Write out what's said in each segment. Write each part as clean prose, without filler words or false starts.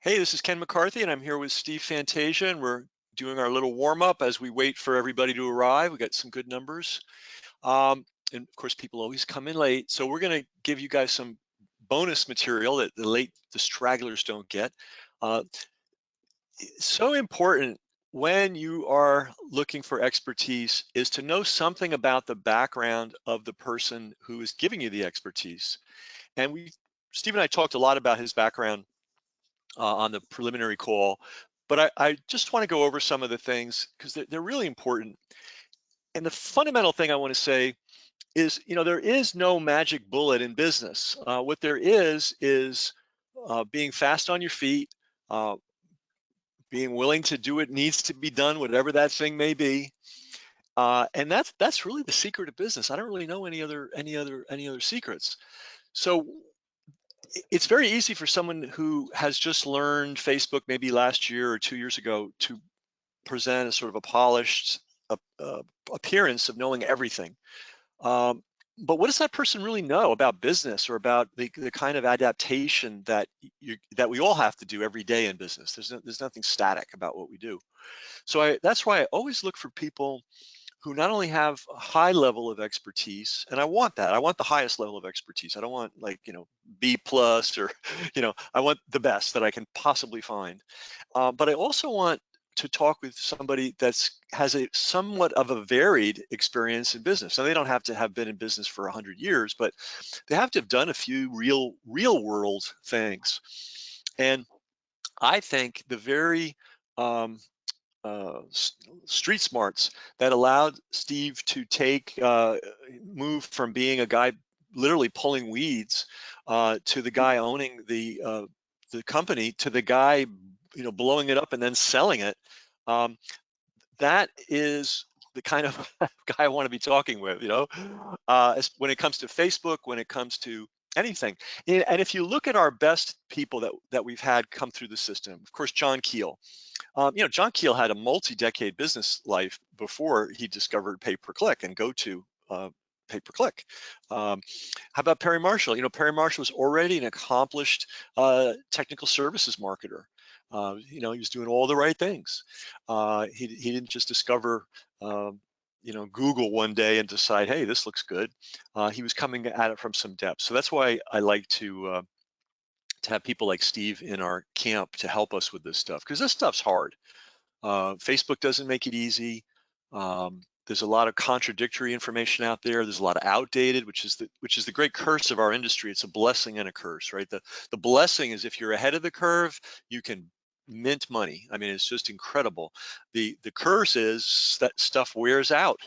Hey, this is Ken McCarthy, and I'm here with Steve Fantasia, and we're doing our little warm up as we wait for everybody to arrive. We got some good numbers. And of course, people always come in late. So we're going to give you guys some bonus material that the stragglers don't get. Uh, it's so important when you are looking for expertise is to know something about the background of the person who is giving you the expertise. And Steve and I talked a lot about his background on the preliminary call, but I just want to go over some of the things because they're really important. And the fundamental thing I want to say is, there is no magic bullet in business. What there is being fast on your feet, uh, being willing to do what needs to be done, whatever that thing may be. And that's really the secret of business. I don't really know any other secrets. So it's very easy for someone who has just learned Facebook maybe last year or 2 years ago to present a sort of a polished appearance of knowing everything. Um, but what does that person really know about business or about the kind of adaptation that we all have to do every day in business? There's nothing static about what we do. So that's why I always look for people who not only have a high level of expertise, and I want that. I want the highest level of expertise. I don't want like, B plus or, I want the best that I can possibly find. But I also want to talk with somebody has a somewhat of a varied experience in business. Now they don't have to have been in business for 100 years, but they have to have done a few real world things. And I think the very street smarts that allowed Steve to move from being a guy literally pulling weeds to the guy owning the company to the guy blowing it up and then selling it. Um, that is the kind of guy I want to be talking with, when it comes to Facebook, when it comes to anything. And if you look at our best people that we've had come through the system, of course, John Keel. John Keel had a multi-decade business life before he discovered pay-per-click and go-to pay-per-click. How about Perry Marshall? Perry Marshall was already an accomplished technical services marketer. He was doing all the right things. He didn't just discover Google one day and decide, hey, this looks good. He was coming at it from some depth. So that's why I like to have people like Steve in our camp to help us with this stuff, because this stuff's hard. Facebook doesn't make it easy. There's a lot of contradictory information out there. There's a lot of outdated, which is the great curse of our industry. It's a blessing and a curse, right? The blessing is if you're ahead of the curve, you can mint money. I mean, it's just incredible. The curse is that stuff wears out.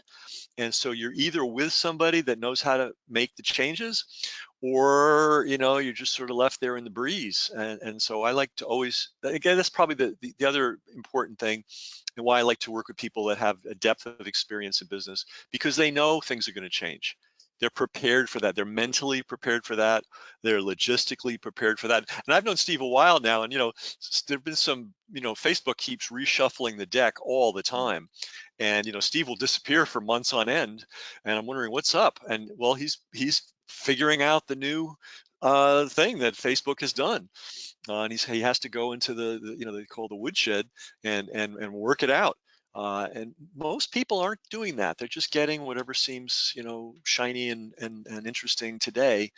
And so you're either with somebody that knows how to make the changes, or you're just sort of left there in the breeze. And so I like to always, again, that's probably the other important thing, and why I like to work with people that have a depth of experience in business, because they know things are going to change. They're prepared for that. They're mentally prepared for that. They're logistically prepared for that. And I've known Steve a while now, and there've been some, Facebook keeps reshuffling the deck all the time. And Steve will disappear for months on end, and I'm wondering what's up. And well, he's figuring out the new thing that Facebook has done, and he has to go into they call the woodshed and work it out. And most people aren't doing that. They're just getting whatever seems shiny and interesting today.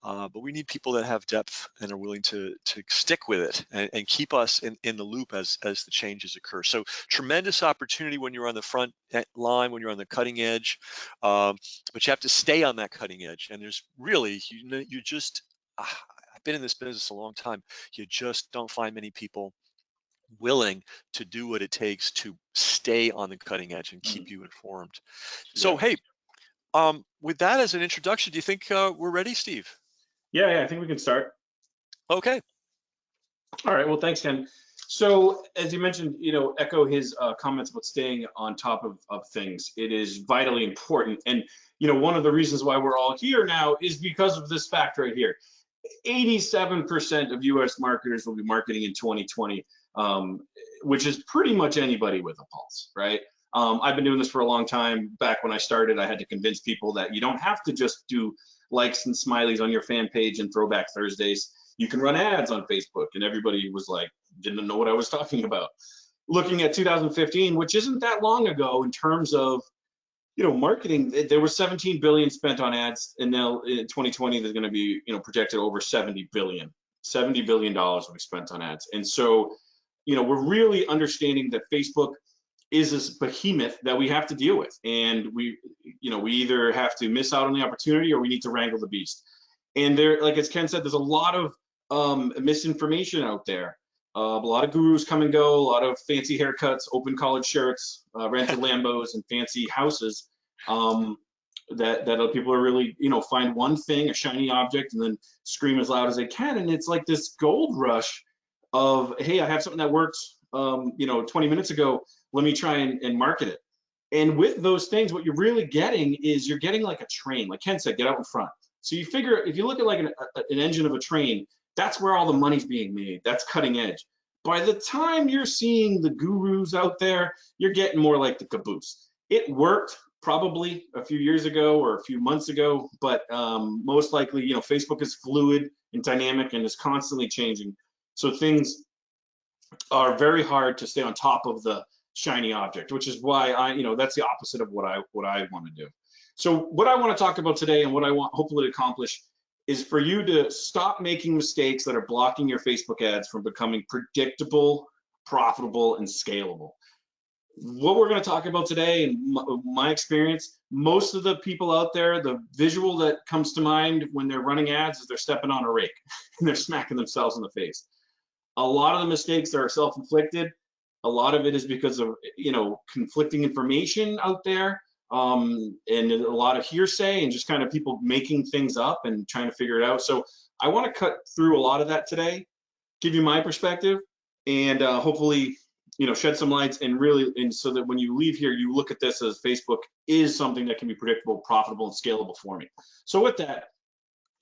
But we need people that have depth and are willing to stick with it and keep us in the loop as the changes occur. So tremendous opportunity when you're on the front line, when you're on the cutting edge, but you have to stay on that cutting edge. And there's really you just I've been in this business a long time. You just don't find many people willing to do what it takes to stay on the cutting edge and keep you informed. So, Yeah. hey, with that as an introduction, do you think we're ready, Steve? Yeah, I think we can start. Okay. All right. Well, thanks, Ken. So, as you mentioned, echo his comments about staying on top of things. It is vitally important. And, one of the reasons why we're all here now is because of this fact right here. 87% of US marketers will be marketing in 2020, which is pretty much anybody with a pulse, right? I've been doing this for a long time. Back when I started, I had to convince people that you don't have to just do likes and smileys on your fan page and Throwback Thursdays. You can run ads on Facebook. And everybody was like, didn't know what I was talking about. Looking at 2015, which isn't that long ago in terms of, marketing, there was 17 billion spent on ads, and now in 2020 there's going to be, projected over 70 billion. $70 billion will be spent on ads. And so, we're really understanding that Facebook is this behemoth that we have to deal with. And we either have to miss out on the opportunity or we need to wrangle the beast. And there, like as Ken said, there's a lot of misinformation out there. A lot of gurus come and go, a lot of fancy haircuts, open collared shirts, rented Lambos and fancy houses that people are really, find one thing, a shiny object, and then scream as loud as they can. And it's like this gold rush of, hey, I have something that works, 20 minutes ago, let me try and market it. And with those things, what you're really getting is you're getting like a train, like Ken said, get out in front. So you figure, if you look at like an engine of a train, that's where all the money's being made. That's cutting edge. By the time you're seeing the gurus out there, you're getting more like the caboose. It worked probably a few years ago or a few months ago, but most likely, Facebook is fluid and dynamic and is constantly changing. So things are very hard to stay on top of the shiny object, which is why that's the opposite of what I want to do. So what I want to talk about today and what I want hopefully to accomplish is for you to stop making mistakes that are blocking your Facebook ads from becoming predictable, profitable, and scalable. What we're going to talk about today, in my experience, most of the people out there, the visual that comes to mind when they're running ads is they're stepping on a rake and they're smacking themselves in the face. A lot of the mistakes are self-inflicted. A lot of it is because of, conflicting information out there. And a lot of hearsay and just kind of people making things up and trying to figure it out. So I want to cut through a lot of that today, give you my perspective, and hopefully, shed some lights and so that when you leave here, you look at this as Facebook is something that can be predictable, profitable, and scalable for me. So with that,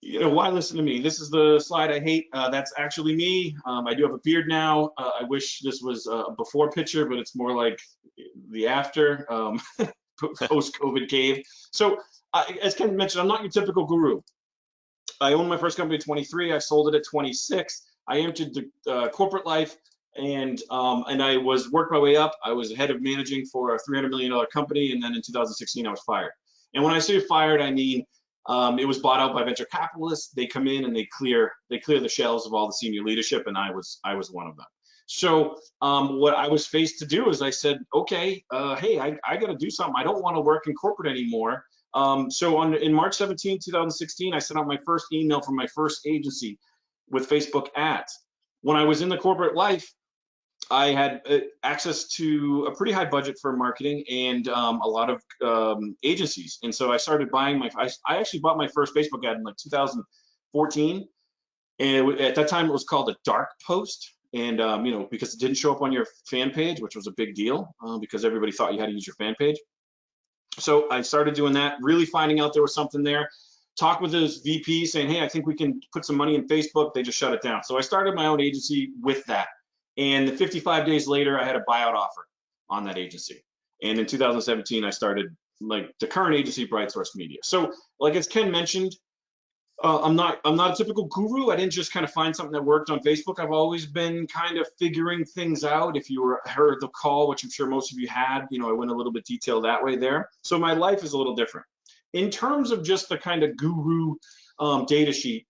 why listen to me? This is the slide I hate. That's actually me. I do have a beard now. I wish this was a before picture, but it's more like the after. Post-COVID cave. So as Ken mentioned, I'm not your typical guru. I owned my first company at 23. I sold it at 26. I entered the corporate life and I worked my way up. I was head of managing for a $300 million company. And then in 2016, I was fired. And when I say fired, I mean, it was bought out by venture capitalists. They come in and they clear the shelves of all the senior leadership. And I was one of them. So what I was faced to do is I said, okay, hey, I got to do something. I don't want to work in corporate anymore. So in March 17, 2016, I sent out my first email from my first agency with Facebook ads. When I was in the corporate life, I had access to a pretty high budget for marketing and a lot of agencies. And so I started buying I actually bought my first Facebook ad in like 2014. And at that time, it was called a dark post. And, because it didn't show up on your fan page, which was a big deal because everybody thought you had to use your fan page. So I started doing that, really finding out there was something there. Talked with this VP saying, hey, I think we can put some money in Facebook. They just shut it down. So I started my own agency with that. And 55 days later, I had a buyout offer on that agency. And in 2017, I started like the current agency, Bright Source Media. So like as Ken mentioned, I'm not a typical guru. I didn't just kind of find something that worked on Facebook. I've always been kind of figuring things out. If you heard the call, which I'm sure most of you had, I went a little bit detailed that way there. So my life is a little different. In terms of just the kind of guru data sheet,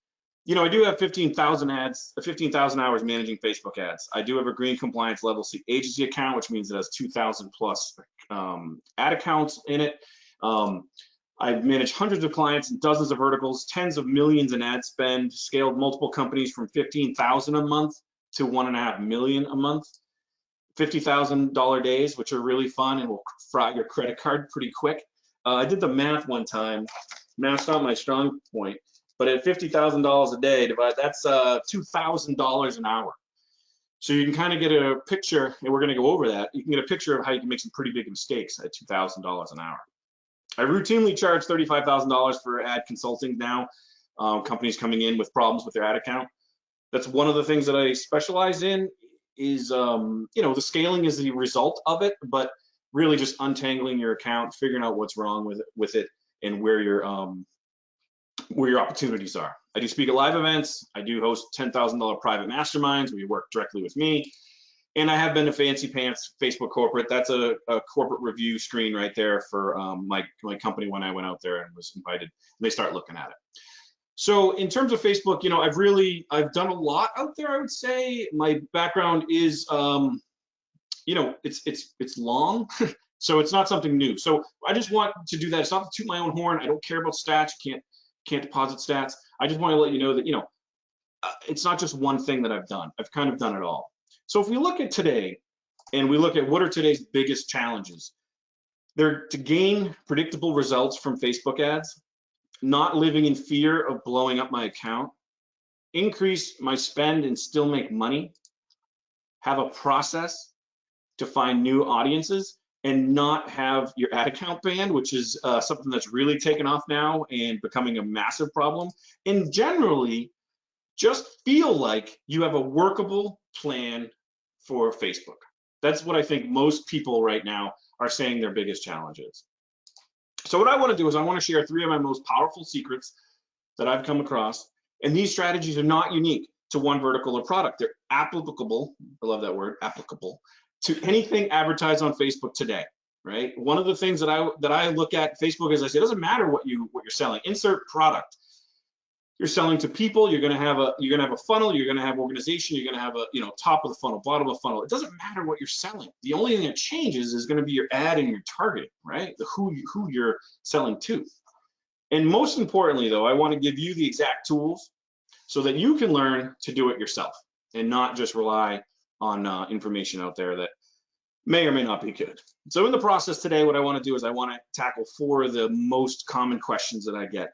I do have 15,000 hours managing Facebook ads. I do have a green compliance level C agency account, which means it has 2,000 plus ad accounts in it. I've managed hundreds of clients in dozens of verticals, tens of millions in ad spend, scaled multiple companies from 15,000 a month to 1.5 million a month, $50,000 days, which are really fun and will fry your credit card pretty quick. I did the math one time. Math's not my strong point, but at $50,000 a day, that's $2,000 an hour. So you can kind of get a picture, and we're going to go over that. You can get a picture of how you can make some pretty big mistakes at $2,000 an hour. I routinely charge $35,000 for ad consulting now. Companies coming in with problems with their ad account. That's one of the things that I specialize in is, the scaling is the result of it, but really just untangling your account, figuring out what's wrong with it and where your opportunities are. I do speak at live events. I do host $10,000 private masterminds where you work directly with me. And I have been to Fancy Pants Facebook Corporate. That's a corporate review screen right there for my company when I went out there and was invited. And they start looking at it. So in terms of Facebook, I've done a lot out there. I would say my background is, it's long, so it's not something new. So I just want to do that. It's not to toot my own horn. I don't care about stats. You can't deposit stats. I just want to let you know that it's not just one thing that I've done. I've kind of done it all. So if we look at today and we look at what are today's biggest challenges, they're to gain predictable results from Facebook ads, not living in fear of blowing up my account, increase my spend and still make money, have a process to find new audiences, and not have your ad account banned, which is something that's really taken off now and becoming a massive problem. And generally, just feel like you have a workable plan for Facebook. That's what I think most people right now are saying their biggest challenge is. So what I want to do is I want to share 3 of my most powerful secrets that I've come across. And these strategies are not unique to one vertical or product. They're applicable, I love that word, applicable, to anything advertised on Facebook today, right? One of the things that I look at Facebook is I say, it doesn't matter what you're selling, insert product. You're selling to people, you're gonna have a funnel, you're gonna have organization, you're gonna have a top of the funnel, bottom of the funnel. It doesn't matter what you're selling. The only thing that changes is gonna be your ad and your targeting, right? Who you're selling to. And most importantly though, I wanna give you the exact tools so that you can learn to do it yourself and not just rely on information out there that may or may not be good. So in the process today, what I wanna do is I wanna tackle 4 of the most common questions that I get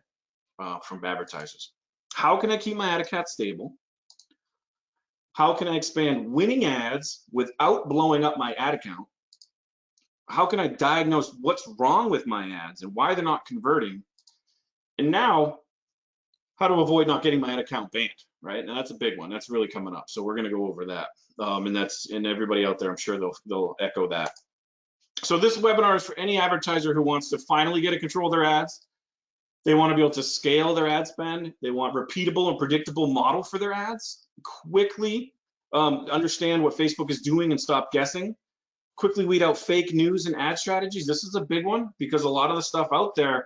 from advertisers. How can I keep my ad account stable? How can I expand winning ads without blowing up my ad account? How can I diagnose what's wrong with my ads and why they're not converting? And now, how to avoid not getting my ad account banned, right? Now that's a big one. That's really coming up. So we're gonna go over that. And everybody out there, I'm sure they'll echo that. So this webinar is for any advertiser who wants to finally get a control of their ads. They want to be able to scale their ad spend. They want repeatable and predictable model for their ads. Quickly understand what Facebook is doing and stop guessing. Quickly weed out fake news and ad strategies. This is a big one because a lot of the stuff out there,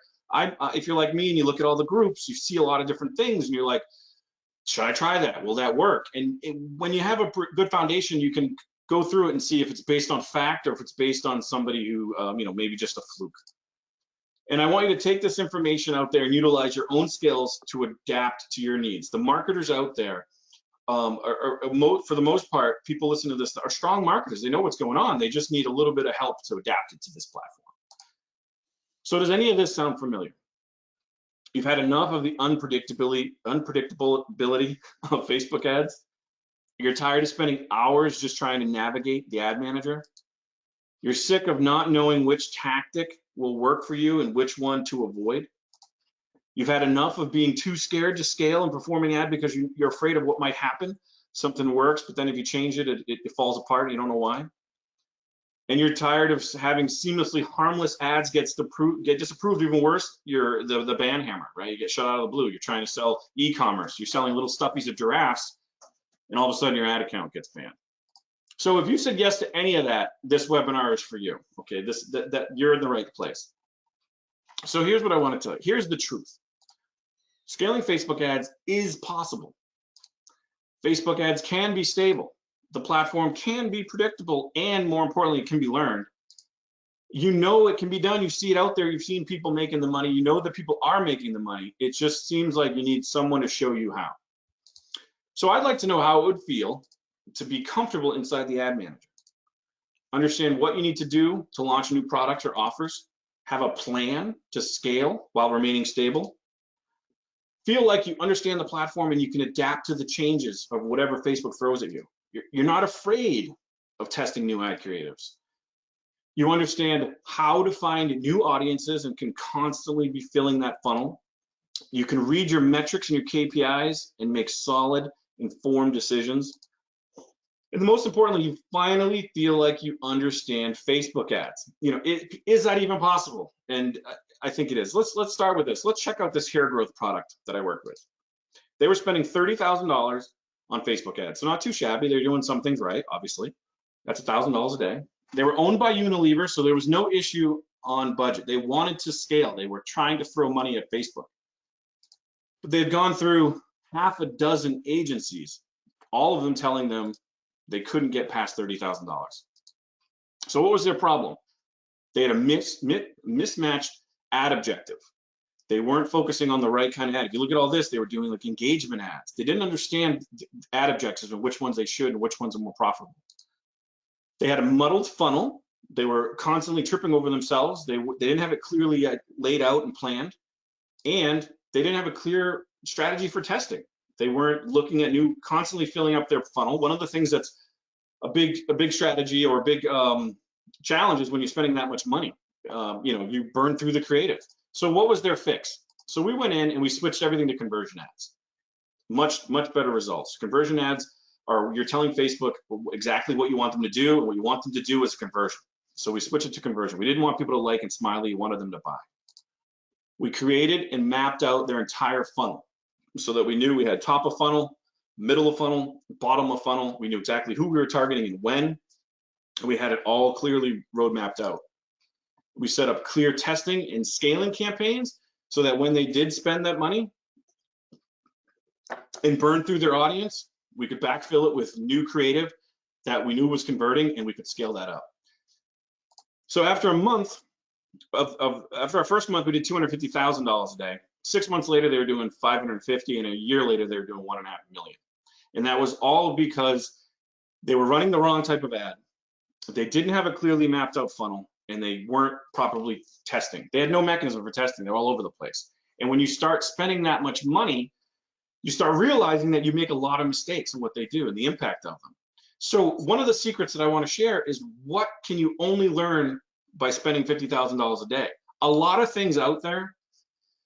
if you're like me and you look at all the groups, you see a lot of different things and you're like, should I try that? Will that work? And when you have a good foundation, you can go through it and see if it's based on fact or if it's based on somebody who, maybe just a fluke. And I want you to take this information out there and utilize your own skills to adapt to your needs. The marketers out there, for the most part, people listening to this are strong marketers. They know what's going on. They just need a little bit of help to adapt it to this platform. So does any of this sound familiar? You've had enough of the unpredictability of Facebook ads. You're tired of spending hours just trying to navigate the ad manager. You're sick of not knowing which tactic will work for you and which one to avoid. You've had enough of being too scared to scale and performing ad because you're afraid of what might happen. Something works, but then if you change it, it falls apart and you don't know why. And you're tired of having seamlessly harmless ads get disapproved. Even worse, you're the ban hammer, right? You get shut out of the blue. You're trying to sell e-commerce. You're selling little stuffies of giraffes, and all of a sudden your ad account gets banned. So if you said yes to any of that, this webinar is for you. Okay, that you're in the right place. So here's what I want to tell you. Here's the truth. Scaling Facebook ads is possible. Facebook ads can be stable. The platform can be predictable, and more importantly, it can be learned. You know it can be done. You see it out there. You've seen people making the money. You know that people are making the money. It just seems like you need someone to show you how. So I'd like to know how it would feel to be comfortable inside the ad manager. Understand what you need to do to launch new products or offers. Have a plan to scale while remaining stable. Feel like you understand the platform and you can adapt to the changes of whatever Facebook throws at you. You're not afraid of testing new ad creatives. You understand how to find new audiences and can constantly be filling that funnel. You can read your metrics and your KPIs and make solid, informed decisions. And most importantly, you finally feel like you understand Facebook ads. Is that even possible? And I think it is. Let's start with this. Let's check out this hair growth product that I work with. They were spending $30,000 on Facebook ads. So not too shabby. They're doing some things right, obviously. That's $1,000 a day. They were owned by Unilever, so there was no issue on budget. They wanted to scale. They were trying to throw money at Facebook. But they had gone through half a dozen agencies, all of them telling them they couldn't get past $30,000. So what was their problem? They had a mismatched ad objective. They weren't focusing on the right kind of ad. If you look at all this, they were doing like engagement ads. They didn't understand ad objectives and which ones they should and which ones are more profitable. They had a muddled funnel. They were constantly tripping over themselves. They didn't have it clearly laid out and planned, and they didn't have a clear strategy for testing. They weren't looking at constantly filling up their funnel. One of the things that's a big strategy or a big challenge is when you're spending that much money. You burn through the creative. So what was their fix? So we went in and we switched everything to conversion ads. Much better results. Conversion ads are, you're telling Facebook exactly what you want them to do, and what you want them to do is conversion. So we switched it to conversion. We didn't want people to like and smiley, we wanted them to buy. We created and mapped out their entire funnel so that we knew we had top of funnel, middle of funnel, bottom of funnel. We knew exactly who we were targeting and when. We had it all clearly road mapped out. We set up clear testing and scaling campaigns so that when they did spend that money and burn through their audience, we could backfill it with new creative that we knew was converting, and we could scale that up. So after a month after our first month, we did $250,000 a day. 6 months later, they were doing 550, and a year later, they were doing 1.5 million. And that was all because they were running the wrong type of ad. They didn't have a clearly mapped out funnel, and they weren't properly testing. They had no mechanism for testing. They're all over the place. And when you start spending that much money, you start realizing that you make a lot of mistakes in what they do and the impact of them. So one of the secrets that I want to share is, what can you only learn by spending $50,000 a day? A lot of things out there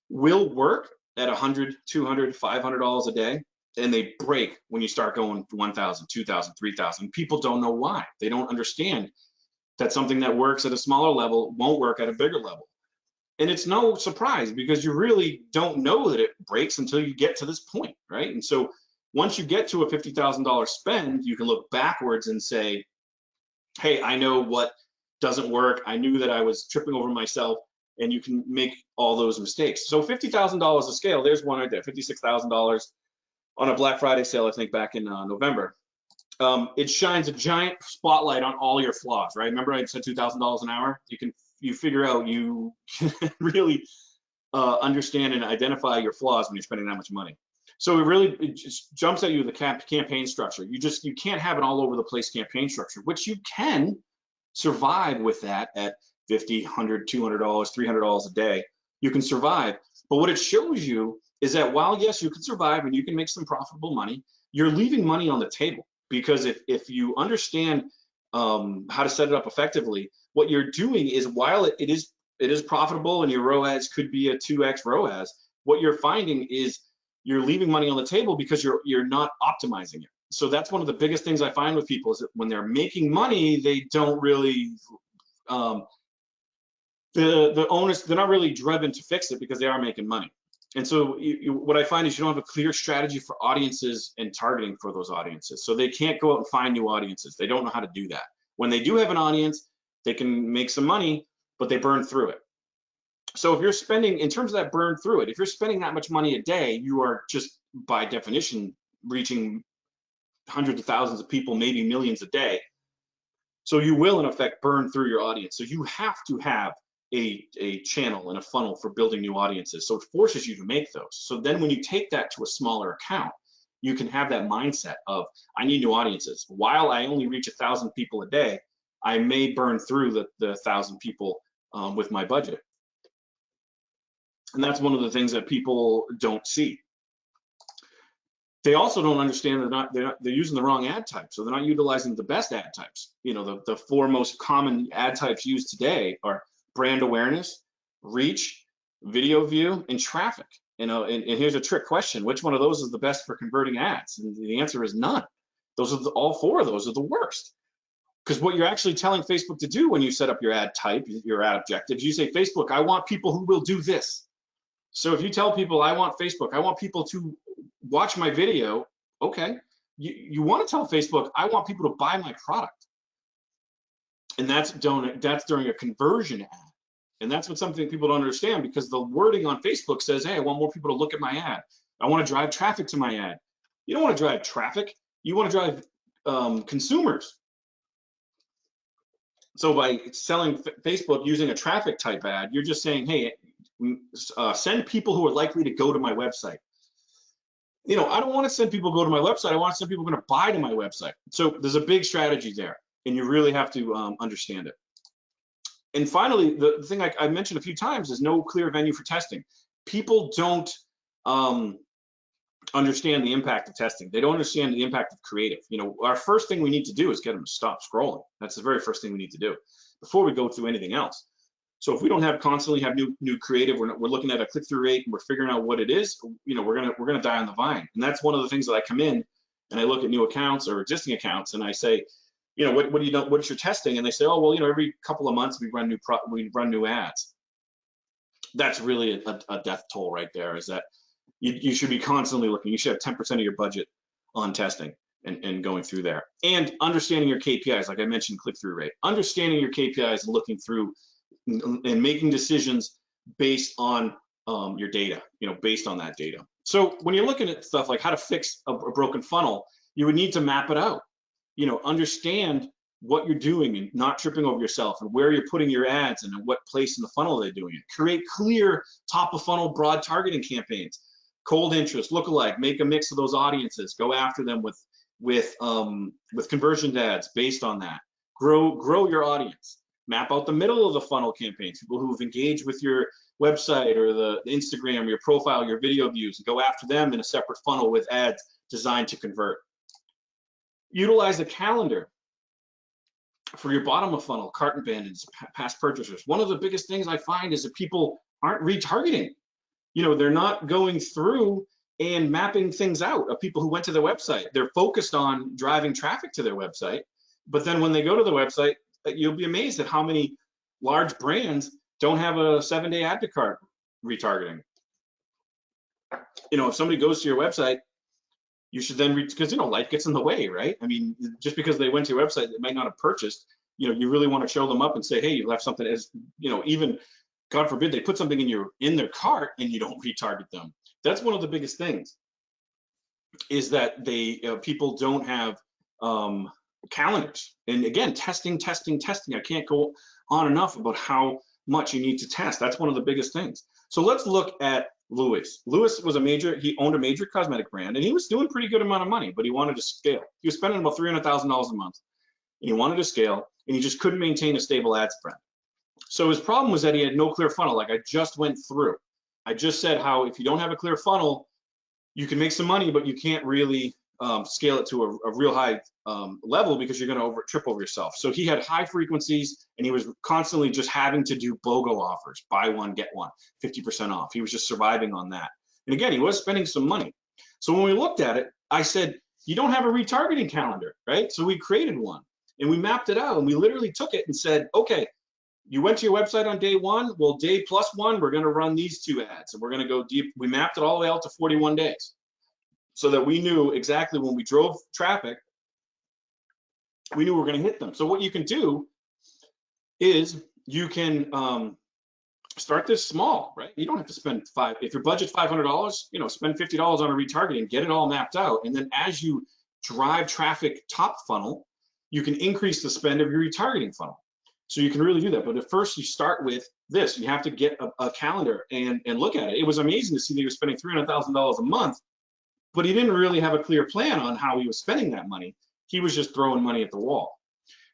will work at $100, $200, $500 a day, and they break when you start going 1,000, 2,000, 3,000. People don't know why. They don't understand that something that works at a smaller level won't work at a bigger level. And it's no surprise, because you really don't know that it breaks until you get to this point, right? And so once you get to a $50,000 spend, you can look backwards and say, hey, I know what doesn't work. I knew that I was tripping over myself, and you can make all those mistakes. So $50,000 a scale, there's one right there, $56,000 on a Black Friday sale, I think back in November. It shines a giant spotlight on all your flaws, right? Remember I said $2,000 an hour? You figure out, you really understand and identify your flaws when you're spending that much money. So it just jumps at you the campaign structure. You can't have an all over the place campaign structure, which you can survive with that at $50, $100, $200, $300 a day. You can survive. But what it shows you is that while, yes, you can survive and you can make some profitable money, you're leaving money on the table. Because if you understand how to set it up effectively, what you're doing is, while it is profitable and your ROAS could be a 2x ROAS, what you're finding is you're leaving money on the table because you're not optimizing it. So that's one of the biggest things I find with people, is that when they're making money, they don't really the owners, they're not really driven to fix it because they are making money. And so what I find is you don't have a clear strategy for audiences and targeting for those audiences. So they can't go out and find new audiences. They don't know how to do that. When they do have an audience, they can make some money, but they burn through it. So if you're spending, in terms of that burn through it, if you're spending that much money a day, you are just by definition reaching hundreds of thousands of people, maybe millions a day. So you will in effect burn through your audience. So you have to have a channel and a funnel for building new audiences. So it forces you to make those. So then when you take that to a smaller account, you can have that mindset of, I need new audiences. While I only reach 1,000 people a day, I may burn through the 1,000 people with my budget. And that's one of the things that people don't see. They also don't understand they're using the wrong ad type. So they're not utilizing the best ad types. You know, the four most common ad types used today are brand awareness, reach, video view, and traffic. You know, and here's a trick question: which one of those is the best for converting ads? And the answer is none. Those are all four of those are the worst. Because what you're actually telling Facebook to do when you set up your ad type, your ad objectives, you say, Facebook, I want people who will do this. So if you tell people, I want people to watch my video, okay. You want to tell Facebook, I want people to buy my product. And that's during a conversion ad. And that's what something people don't understand, because the wording on Facebook says, hey, I want more people to look at my ad. I want to drive traffic to my ad. You don't want to drive traffic. You want to drive consumers. So by selling Facebook using a traffic type ad, you're just saying, hey, send people who are likely to go to my website. You know, I don't want to send people to go to my website. I want to send people going to buy to my website. So there's a big strategy there, and you really have to understand it. And finally, the thing I mentioned a few times is no clear venue for testing. People don't understand the impact of testing. They don't understand the impact of creative. You know, our first thing we need to do is get them to stop scrolling. That's the very first thing we need to do before we go through anything else. So if we don't constantly have new creative, we're looking at a click-through rate and we're figuring out what it is, you know, we're gonna die on the vine. And that's one of the things that I come in and I look at new accounts or existing accounts and I say, you know, what do you know? What is your testing? And they say, oh, well, you know, every couple of months we run new ads. That's really a death toll right there. Is that you should be constantly looking. You should have 10% of your budget on testing and going through there, and understanding your KPIs. Like I mentioned, click-through rate. Understanding your KPIs and looking through and making decisions based on your data. You know, based on that data. So when you're looking at stuff like how to fix a broken funnel, you would need to map it out. You know, understand what you're doing and not tripping over yourself, and where you're putting your ads and in what place in the funnel they're doing it. Create clear top of funnel broad targeting campaigns, cold interest, lookalike, make a mix of those audiences, go after them with conversion ads based on that. Grow your audience. Map out the middle of the funnel campaigns, people who've engaged with your website or the Instagram, your profile, your video views, and go after them in a separate funnel with ads designed to convert. Utilize a calendar for your bottom of funnel, cart abandons, past purchasers. One of the biggest things I find is that people aren't retargeting. You know, they're not going through and mapping things out of people who went to their website. They're focused on driving traffic to their website. But then when they go to the website, you'll be amazed at how many large brands don't have a 7-day add to cart retargeting. You know, if somebody goes to your website, you should then, because, you know, life gets in the way, right? I mean, just because they went to your website, they might not have purchased, you know, you really want to show them up and say, hey, you left something, as, you know, even, God forbid, they put something in their cart and you don't retarget them. That's one of the biggest things, is that people don't have calendars. And again, testing. I can't go on enough about how much you need to test. That's one of the biggest things. So let's look at Lewis. Lewis was he owned a major cosmetic brand, and he was doing pretty good amount of money, but he wanted to scale. He was spending about $300,000 a month, and he wanted to scale, and he just couldn't maintain a stable ad spend. So his problem was that he had no clear funnel, like I just went through. I just said how if you don't have a clear funnel, you can make some money, but you can't really scale it to a real high level, because you're going to trip over yourself. So he had high frequencies, and he was constantly just having to do BOGO offers, buy one, get one, 50% off. He was just surviving on that. And again, he was spending some money. So when we looked at it, I said, you don't have a retargeting calendar, right? So we created one, and we mapped it out, and we literally took it and said, okay, you went to your website on day one. Well, day +1, we're going to run these 2 ads, and we're going to go deep. We mapped it all the way out to 41 days. So that we knew exactly when we drove traffic, we knew we were going to hit them. So what you can do is you can start this small, right? You don't have to spend if your budget's $500, you know, spend $50 on a retargeting, get it all mapped out. And then as you drive traffic top funnel, you can increase the spend of your retargeting funnel. So you can really do that. But at first you start with this. You have to get a calendar and look at it. It was amazing to see that he was spending $300,000 a month, but he didn't really have a clear plan on how he was spending that money. He was just throwing money at the wall.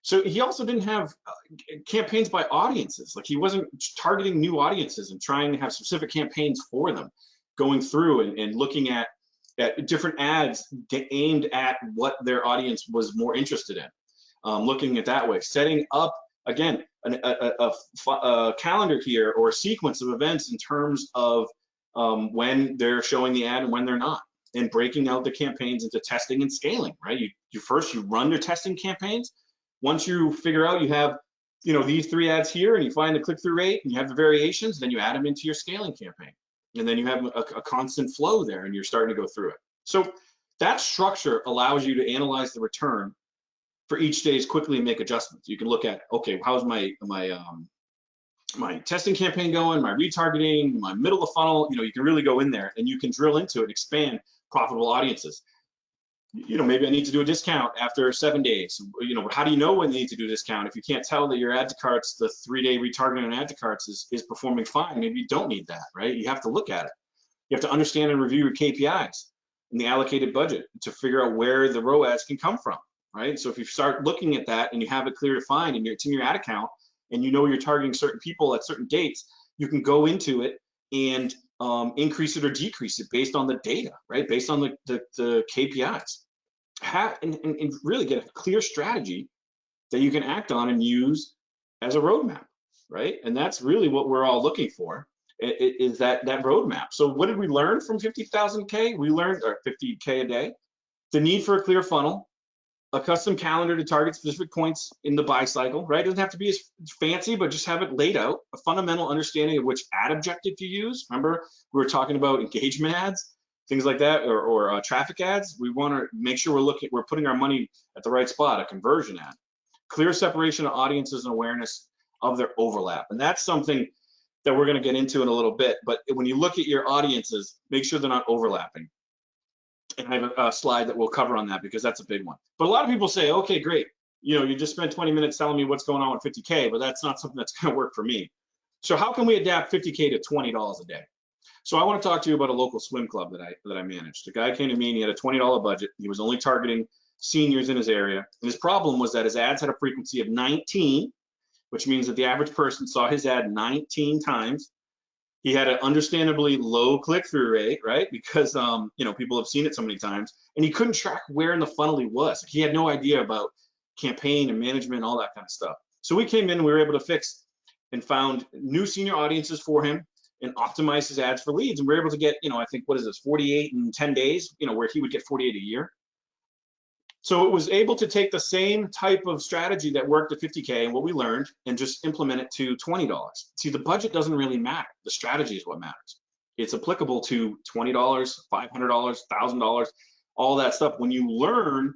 So he also didn't have campaigns by audiences. Like he wasn't targeting new audiences and trying to have specific campaigns for them, going through and looking at different ads aimed at what their audience was more interested in. Looking at that way, setting up, again, a calendar here or a sequence of events in terms of when they're showing the ad and when they're not, and breaking out the campaigns into testing and scaling, right? You first run your testing campaigns. Once you figure out you have, you know, these 3 ads here, and you find the click-through rate and you have the variations, then you add them into your scaling campaign. And then you have a constant flow there, and you're starting to go through it. So that structure allows you to analyze the return for each day is quickly make adjustments. You can look at, okay, how's my testing campaign going, my retargeting, my middle of funnel. You can really go in there and you can drill into it and expand profitable audiences. Maybe I need to do a discount after 7 days. How do you know when you need to do a discount? If you can't tell that your add to carts, the 3-day retargeting on add to carts is performing fine, maybe you don't need that, right? You have to look at it. You have to understand and review your KPIs and the allocated budget to figure out where the ROAS can come from, right? So if you start looking at that and you have it clear defined and it's in your ad account and you're targeting certain people at certain dates, you can go into it and increase it or decrease it based on the data, right? Based on the KPIs. And really get a clear strategy that you can act on and use as a roadmap, right? And that's really what we're all looking for, is that roadmap. So what did we learn from 50,000K? We learned, or 50K a day, the need for a clear funnel, a custom calendar to target specific points in the buy cycle, right? It doesn't have to be as fancy, but just have it laid out, a fundamental understanding of which ad objective to use. Remember, we were talking about engagement ads, things like that, or traffic ads. We want to make sure we're putting our money at the right spot, a conversion ad. Clear separation of audiences and awareness of their overlap. And that's something that we're going to get into in a little bit. But when you look at your audiences, make sure they're not overlapping. And I have a slide that we'll cover on that because that's a big one. But a lot of people say, okay, great. You just spent 20 minutes telling me what's going on with 50K, but that's not something that's going to work for me. So how can we adapt 50K to $20 a day? So I want to talk to you about a local swim club that I managed. The guy came to me and he had a $20 budget. He was only targeting seniors in his area. And his problem was that his ads had a frequency of 19, which means that the average person saw his ad 19 times. He had an understandably low click-through rate, right? Because people have seen it so many times, and he couldn't track where in the funnel he was. He had no idea about campaign and management, all that kind of stuff. So we came in and we were able to fix and found new senior audiences for him and optimize his ads for leads. And we were able to get, I think, 48 in 10 days, where he would get 48 a year. So it was able to take the same type of strategy that worked at 50K and what we learned and just implement it to $20. See, the budget doesn't really matter. The strategy is what matters. It's applicable to $20, $500, $1,000, all that stuff. When you learn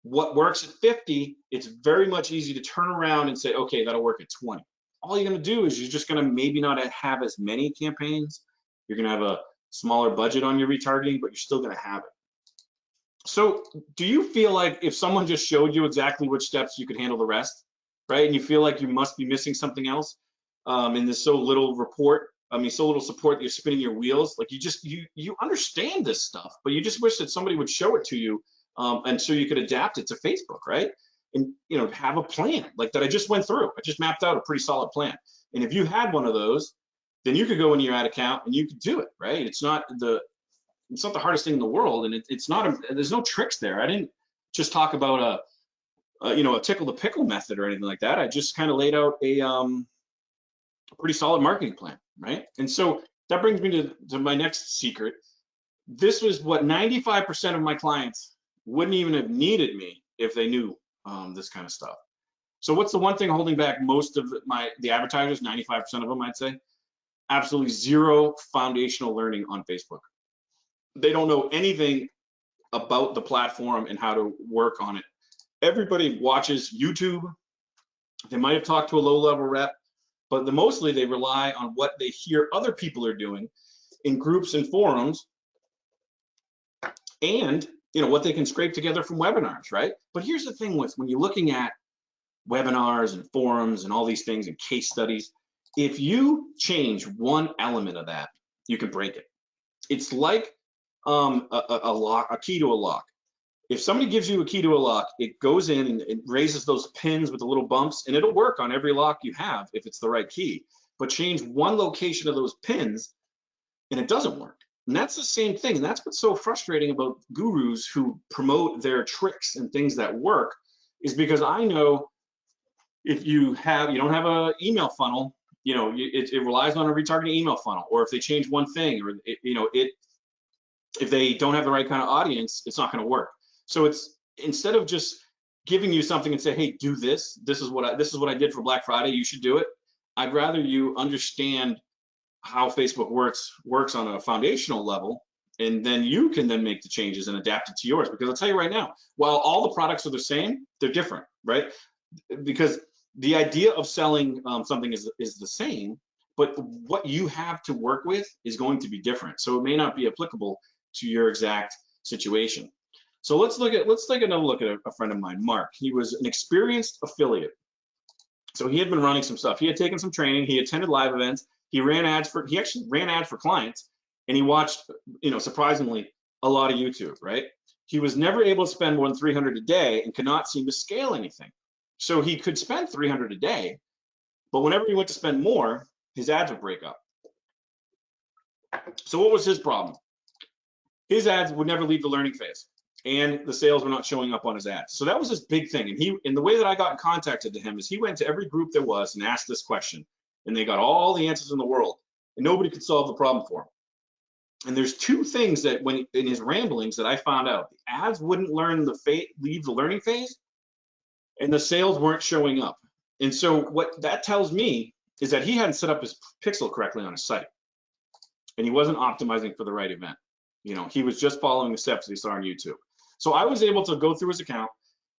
what works at 50, it's very much easy to turn around and say, okay, that'll work at 20. All you're going to do is you're just going to maybe not have as many campaigns. You're going to have a smaller budget on your retargeting, but you're still going to have it. So do you feel like if someone just showed you exactly which steps, you could handle the rest, right? And you feel like you must be missing something else in this so little support that you're spinning your wheels? Like you understand this stuff, but you just wish that somebody would show it to you and so you could adapt it to Facebook, right? And have a plan like that I just went through. I just mapped out a pretty solid plan. And if you had one of those, then you could go into your ad account and you could do it, right? It's not the hardest thing in the world, and there's no tricks there. I didn't just talk about a tickle the pickle method or anything like that. I just kind of laid out a pretty solid marketing plan, right? And so that brings me to my next secret. This was what 95% of my clients wouldn't even have needed me if they knew this kind of stuff. So what's the one thing holding back most of the advertisers, 95% of them, I'd say? Absolutely zero foundational learning on Facebook. They don't know anything about the platform and how to work on it. Everybody watches YouTube. They might have talked to a low-level rep, but mostly they rely on what they hear other people are doing in groups and forums, and what they can scrape together from webinars, right? But here's the thing when you're looking at webinars and forums and all these things and case studies, if you change one element of that, you can break it. It's like a key to a lock. If somebody gives you a key to a lock, it goes in and it raises those pins with the little bumps, and it'll work on every lock you have if it's the right key. But change one location of those pins and it doesn't work. And that's the same thing. And that's what's so frustrating about gurus who promote their tricks and things that work, is because I know if you don't have an email funnel, it relies on a retargeting email funnel, or if they change one thing, or if they don't have the right kind of audience, it's not going to work. So it's, instead of just giving you something and say, hey, do this. This is what I did for Black Friday. You should do it. I'd rather you understand how Facebook works on a foundational level And then you can then make the changes and adapt it to yours. Because I'll tell you right now, while all the products are the same, they're different, right? Because the idea of selling something is the same, but what you have to work with is going to be different. So it may not be applicable to your exact situation. So let's take another look at a friend of mine, Mark. He was an experienced affiliate. So he had been running some stuff. He had taken some training. He attended live events. He actually ran ads for clients, and he watched, surprisingly, a lot of YouTube, right? He was never able to spend more than 300 a day and could not seem to scale anything. So he could spend 300 a day, but whenever he went to spend more, his ads would break up. So what was his problem? His ads would never leave the learning phase, and the sales were not showing up on his ads. So that was his big thing. And the way that I got contacted to him is he went to every group there was and asked this question, and they got all the answers in the world, and nobody could solve the problem for him. And there's two things that when in his ramblings that I found out: the ads wouldn't leave the learning phase, and the sales weren't showing up. And so what that tells me is that he hadn't set up his pixel correctly on his site, and he wasn't optimizing for the right event. He was just following the steps that he saw on YouTube. So I was able to go through his account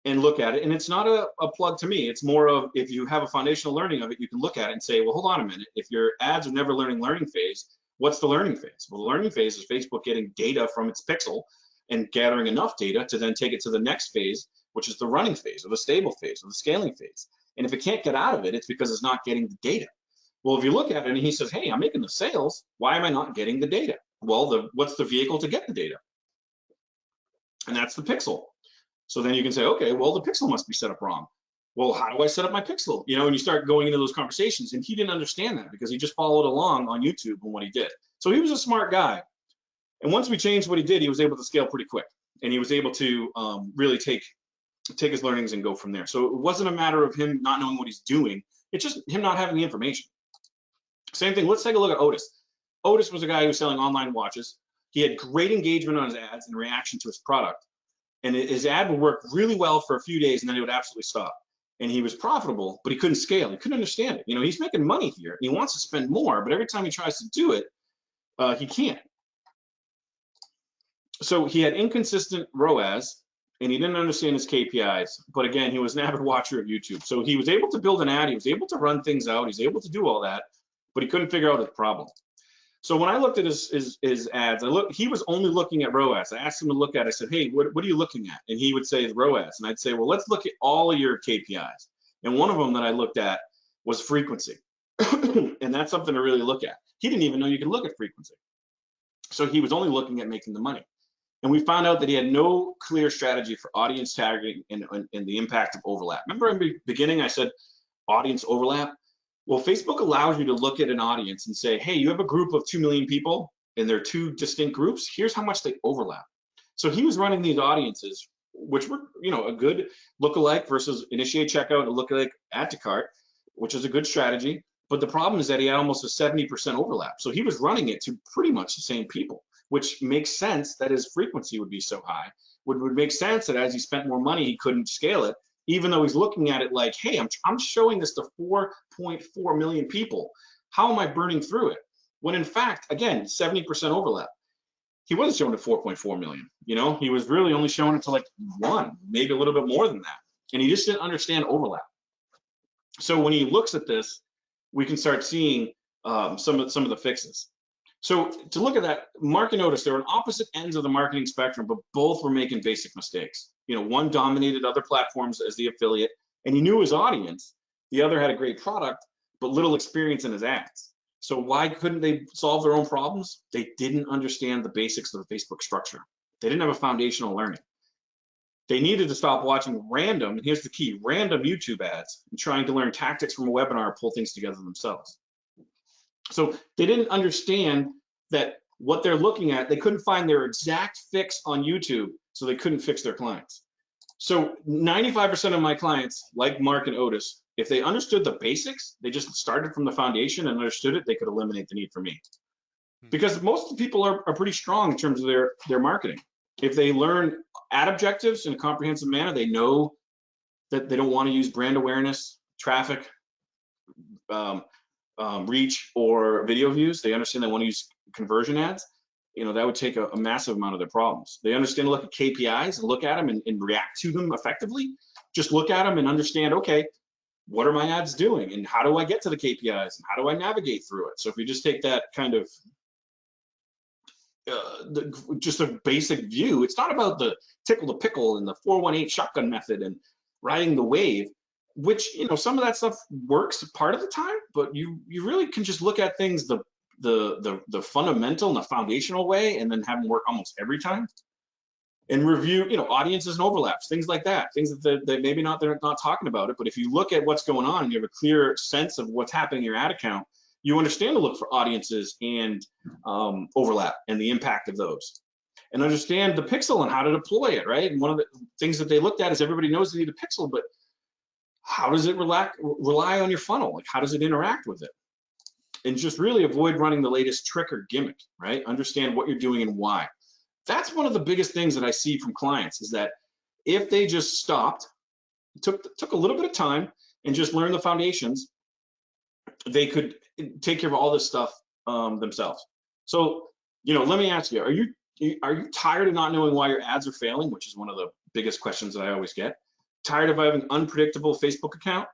and look at it, and it's not a plug to me. It's more of, if you have a foundational learning of it, you can look at it and say, well, hold on a minute. If your ads are never learning phase, what's the learning phase? Well, the learning phase is Facebook getting data from its pixel and gathering enough data to then take it to the next phase, which is the running phase or the stable phase or the scaling phase. And if it can't get out of it, it's because it's not getting the data. Well, if you look at it and he says, hey, I'm making the sales, why am I not getting the data? Well, what's the vehicle to get the data? And that's the pixel. So then you can say, okay, well, the pixel must be set up wrong. Well, how do I set up my pixel? And you start going into those conversations, and he didn't understand that because he just followed along on YouTube and what he did. So he was a smart guy. And once we changed what he did, he was able to scale pretty quick, and he was able to really take his learnings and go from there. So it wasn't a matter of him not knowing what he's doing. It's just him not having the information. Same thing. Let's take a look at Otis. Otis was a guy who was selling online watches. He had great engagement on his ads in reaction to his product. And his ad would work really well for a few days, and then it would absolutely stop. And he was profitable, but he couldn't scale. He couldn't understand it. He's making money here, and he wants to spend more, but every time he tries to do it, he can't. So he had inconsistent ROAS, and he didn't understand his KPIs. But again, he was an avid watcher of YouTube. So he was able to build an ad. He was able to run things out. He's able to do all that, but he couldn't figure out his problem. So when I looked at his ads, he was only looking at ROAS. I asked him to look at it. I said, hey, what are you looking at? And he would say ROAS. And I'd say, well, let's look at all of your KPIs. And one of them that I looked at was frequency. And that's something to really look at. He didn't even know you could look at frequency. So he was only looking at making the money. And we found out that he had no clear strategy for audience targeting and the impact of overlap. Remember in the beginning I said audience overlap? Well, Facebook allows you to look at an audience and say, hey, you have a group of 2 million people, and they're two distinct groups. Here's how much they overlap. So he was running these audiences, which were, a good lookalike versus initiate checkout and lookalike add to cart, which is a good strategy. But the problem is that he had almost a 70% overlap. So he was running it to pretty much the same people, which makes sense that his frequency would be so high. Would make sense that as he spent more money, he couldn't scale it, even though he's looking at it like, hey, I'm showing this to 4.4 million people. How am I burning through it? When in fact, again, 70% overlap. He wasn't showing it to 4.4 million. He was really only showing it to like 1, maybe a little bit more than that. And he just didn't understand overlap. So when he looks at this, we can start seeing some of the fixes. So to look at that, Mark and Otis, they were on opposite ends of the marketing spectrum, but both were making basic mistakes. One dominated other platforms as the affiliate, and he knew his audience. The other had a great product, but little experience in his ads. So why couldn't they solve their own problems? They didn't understand the basics of the Facebook structure. They didn't have a foundational learning. They needed to stop watching random, and here's the key, random YouTube ads and trying to learn tactics from a webinar or pull things together themselves. So they didn't understand that what they're looking at, they couldn't find their exact fix on YouTube, so they couldn't fix their clients. So 95% of my clients, like Mark and Otis, if they understood the basics, they just started from the foundation and understood it, they could eliminate the need for me. Because most people are pretty strong in terms of their marketing. If they learn ad objectives in a comprehensive manner, they know that they don't want to use brand awareness, traffic, reach, or video views. They understand they want to use conversion ads. that would take a massive amount of their problems. They understand to look at KPIs and look at them and react to them effectively. Just look at them and understand, okay, what are my ads doing and how do I get to the KPIs and how do I navigate through it? So if you just take that kind of just a basic view, it's not about the tickle the pickle and the 418 shotgun method and riding the wave, which, some of that stuff works part of the time, but you really can just look at things the fundamental and the foundational way and then have them work almost every time. And review, audiences and overlaps, things like that, things that maybe they're not talking about it, but if you look at what's going on and you have a clear sense of what's happening in your ad account, you understand to look for audiences and overlap and the impact of those, and understand the pixel and how to deploy it, right? And one of the things that they looked at is everybody knows they need a pixel, but how does it rely on your funnel? Like, how does it interact with it? And just really avoid running the latest trick or gimmick, right? Understand what you're doing and why. That's one of the biggest things that I see from clients is that if they just stopped, took a little bit of time and just learned the foundations, they could take care of all this stuff themselves. So, let me ask you, are you tired of not knowing why your ads are failing, which is one of the biggest questions that I always get? Tired of having an unpredictable Facebook account,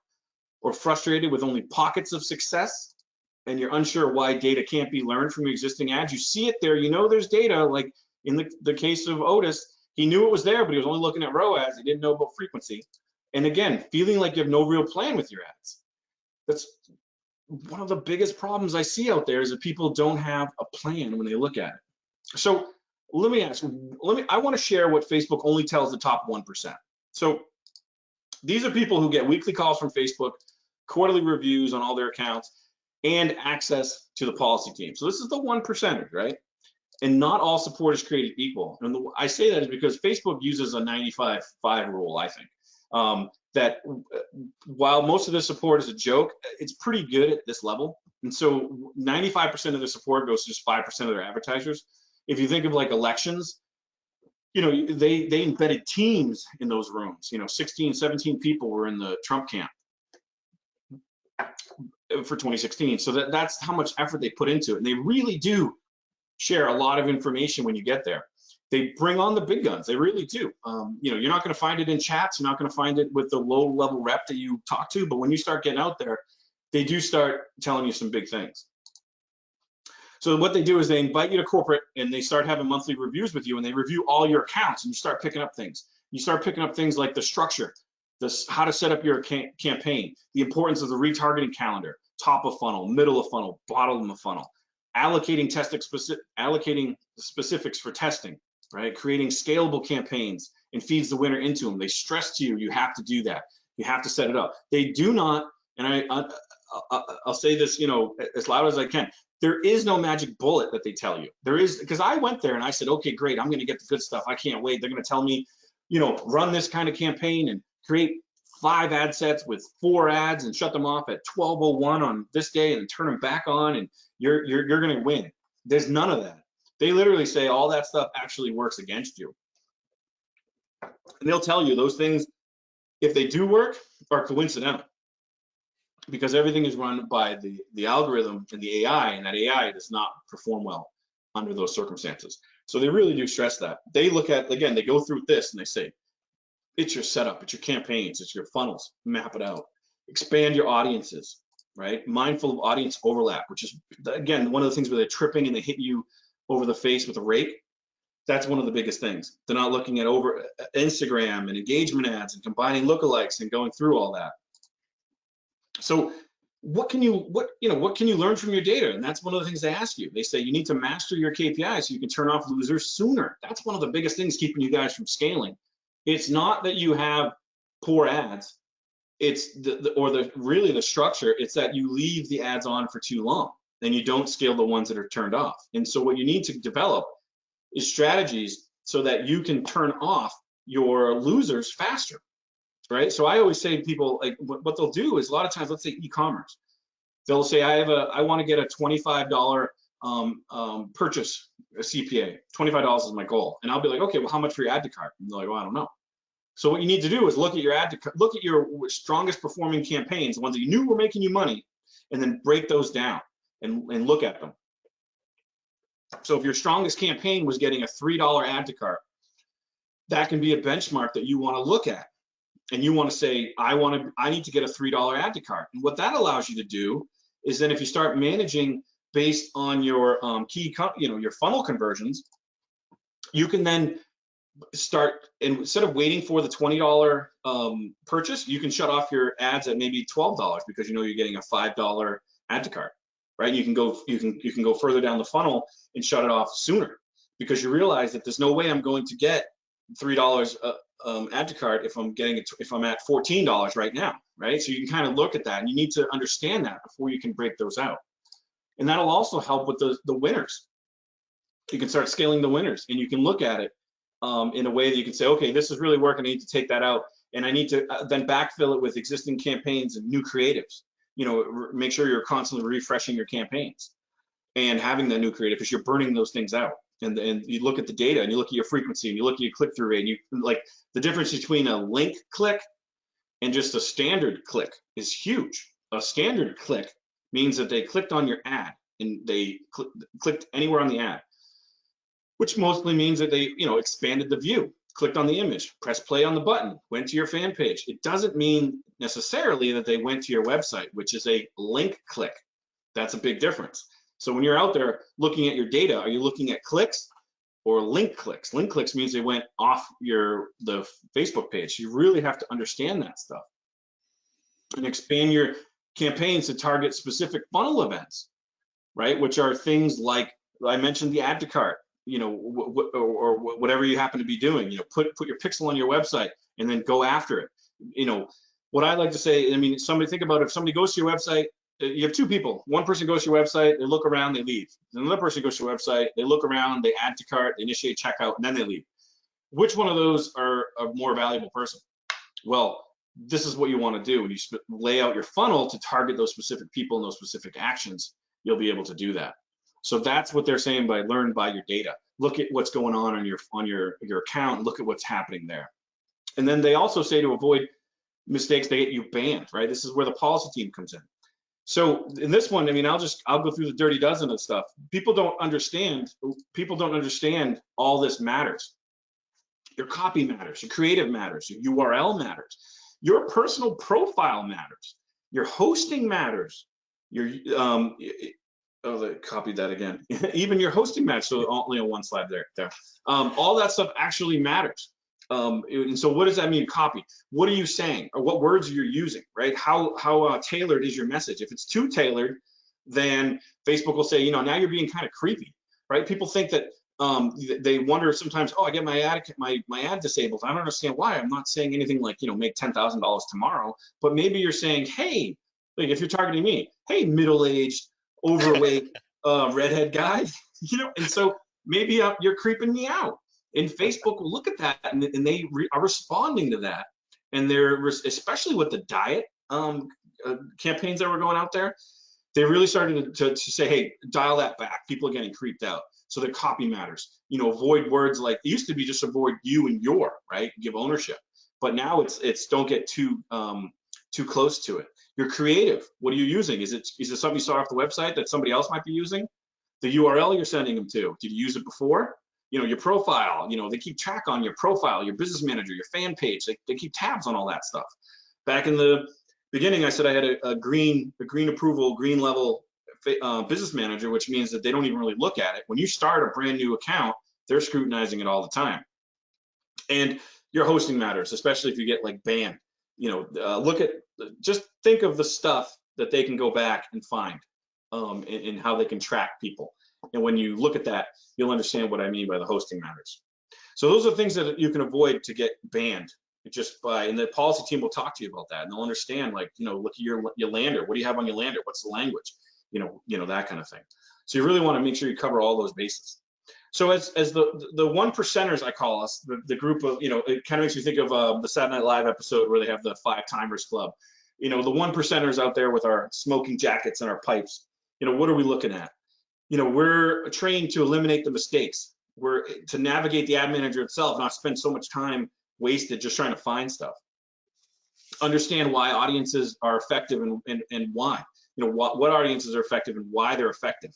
or frustrated with only pockets of success and you're unsure why data can't be learned from your existing ads? You see it there, there's data, like in the case of Otis, he knew it was there, but he was only looking at ROAS. He didn't know about frequency. And again, feeling like you have no real plan with your ads. That's one of the biggest problems I see out there, is that people don't have a plan when they look at it. So let me ask, I want to share what Facebook only tells the top 1%. So these are people who get weekly calls from Facebook, quarterly reviews on all their accounts, and access to the policy team. So this is the 1%ers, right? And not all support is created equal. And I say that is because Facebook uses a 95-5 rule, I think. That while most of the support is a joke, it's pretty good at this level. And so 95% of the support goes to just 5% of their advertisers. If you think of like elections, they embedded teams in those rooms. 16, 17 people were in the Trump camp for 2016. So that's how much effort they put into it. And they really do share a lot of information when you get there. They bring on the big guns. They really do. You're not going to find it in chats. You're not going to find it with the low-level rep that you talk to. But when you start getting out there, they do start telling you some big things. So what they do is they invite you to corporate, and they start having monthly reviews with you, and they review all your accounts, and you start picking up things. You start picking up things like the structure, how to set up your campaign, the importance of the retargeting calendar, top of funnel, middle of funnel, bottom of funnel, allocating specifics for testing, right? Creating scalable campaigns and feeds the winner into them. They stress to you, you have to do that. You have to set it up. They do not, and I'll say this, as loud as I can, there is no magic bullet that they tell you. There is, because I went there and I said, okay, great, I'm gonna get the good stuff. I can't wait. They're gonna tell me, run this kind of campaign and create 5 ad sets with 4 ads and shut them off at 12:01 on this day and turn them back on, and you're gonna win. There's none of that. They literally say all that stuff actually works against you. And they'll tell you those things, if they do work, are coincidental, because everything is run by the algorithm and the AI, and that AI does not perform well under those circumstances. So they really do stress that. They look at, again, they go through this and they say, it's your setup, it's your campaigns, it's your funnels, map it out, expand your audiences, right? Mindful of audience overlap, which is, again, one of the things where they're tripping and they hit you over the face with a rake. That's one of the biggest things. They're not looking at over Instagram and engagement ads and combining lookalikes and going through all that. So what can you learn from your data? And that's one of the things they ask you. They say you need to master your KPIs so you can turn off losers sooner. That's one of the biggest things keeping you guys from scaling. It's not that you have poor ads. It's really the structure. It's that you leave the ads on for too long and you don't scale the ones that are turned off. And so what you need to develop is strategies so that you can turn off your losers faster, right? So I always say to people, like, what they'll do is a lot of times, let's say e-commerce, they'll say, I want to get a $25 purchase CPA. $25 is my goal. And I'll be like, okay, well, how much for your add to cart? And they're like, well, I don't know. So what you need to do is look at your look at your strongest performing campaigns, the ones that you knew were making you money, and then break those down and look at them. So if your strongest campaign was getting a $3 add to cart, that can be a benchmark that you want to look at. And you want to say, I need to get a $3 add to cart. And what that allows you to do is then if you start managing based on your your funnel conversions, you can then start, instead of waiting for the $20 purchase, you can shut off your ads at maybe $12 because you know you're getting a $5 add to cart, right? You can go further down the funnel and shut it off sooner because you realize that there's no way I'm going to get $3 add to cart if I'm at $14 right now, right? So you can kind of look at that, and you need to understand that before you can break those out. And that'll also help with the winners. You can start scaling the winners, and you can look at it in a way that you can say, okay, this is really working. I need to take that out, and I need to then backfill it with existing campaigns and new creatives. You know, make sure you're constantly refreshing your campaigns and having that new creative because you're burning those things out. And you look at the data and you look at your frequency and you look at your click-through rate, and you like the difference between a link click and just a standard click is huge. A standard click means that they clicked on your ad and they clicked anywhere on the ad, which mostly means that they, expanded the view, clicked on the image, pressed play on the button, went to your fan page. It doesn't mean necessarily that they went to your website, which is a link click. That's a big difference. So when you're out there looking at your data, are you looking at clicks or link clicks? Link clicks means they went off the Facebook page. You really have to understand that stuff and expand your campaigns to target specific funnel events, right? Which are things like I mentioned, the add to cart, or whatever you happen to be doing. Put your pixel on your website and then go after it. What I like to say, think about if somebody goes to your website. You have two people. One person goes to your website, they look around, they leave. Another person goes to your website, they look around, they add to cart, they initiate checkout, and then they leave. Which one of those are a more valuable person? Well, this is what you want to do. When you lay out your funnel to target those specific people and those specific actions, you'll be able to do that. So that's what they're saying by learn by your data. Look at what's going on your account and look at what's happening there. And then they also say to avoid mistakes, they get you banned, right? This is where the policy team comes in. So in this one, I'll go through the dirty dozen of stuff. People don't understand all this matters. Your copy matters, your creative matters, your URL matters, your personal profile matters, your hosting matters, they copied that again. Even your hosting matters, so only on one slide there. All that stuff actually matters. And so what does that mean, copy? What are you saying, or what words are you using, right? How tailored is your message? If it's too tailored, then Facebook will say, now you're being kind of creepy, right? People think that they wonder sometimes, I get my ad disabled. I don't understand why. I'm not saying anything like, make $10,000 tomorrow, but maybe you're saying, hey, like if you're targeting me, hey, middle-aged, overweight, redhead guy, and so maybe you're creeping me out. And Facebook will look at that and they are responding to that. And they're, especially with the diet campaigns that were going out there, they really started to say, hey, dial that back. People are getting creeped out. So their copy matters. Avoid words like, it used to be just avoid you and your, right? Give ownership. But now it's don't get too close to it. You're creative. What are you using? Is it something you saw off the website that somebody else might be using? The URL you're sending them to, did you use it before? Your profile, they keep track on your profile, your business manager, your fan page, they keep tabs on all that stuff. Back in the beginning, I said I had a green approval, green level business manager, which means that they don't even really look at it. When you start a brand new account, they're scrutinizing it all the time. And your hosting matters, especially if you get like banned. Just think of the stuff that they can go back and find and how they can track people. And when you look at that, you'll understand what I mean by the hosting matters. So those are things that you can avoid to get banned just by, and the policy team will talk to you about that, and they'll understand, like, look at your lander. What do you have on your lander? What's the language? That kind of thing. So you really want to make sure you cover all those bases. So as the one percenters, I call us, the group of, it kind of makes me think of the Saturday Night Live episode where they have the 5 timers club. The one percenters out there with our smoking jackets and our pipes. What are we looking at? We're trained to eliminate the mistakes. We're to navigate the ad manager itself, not spend so much time wasted just trying to find stuff. Understand why audiences are effective and why. What audiences are effective and why they're effective,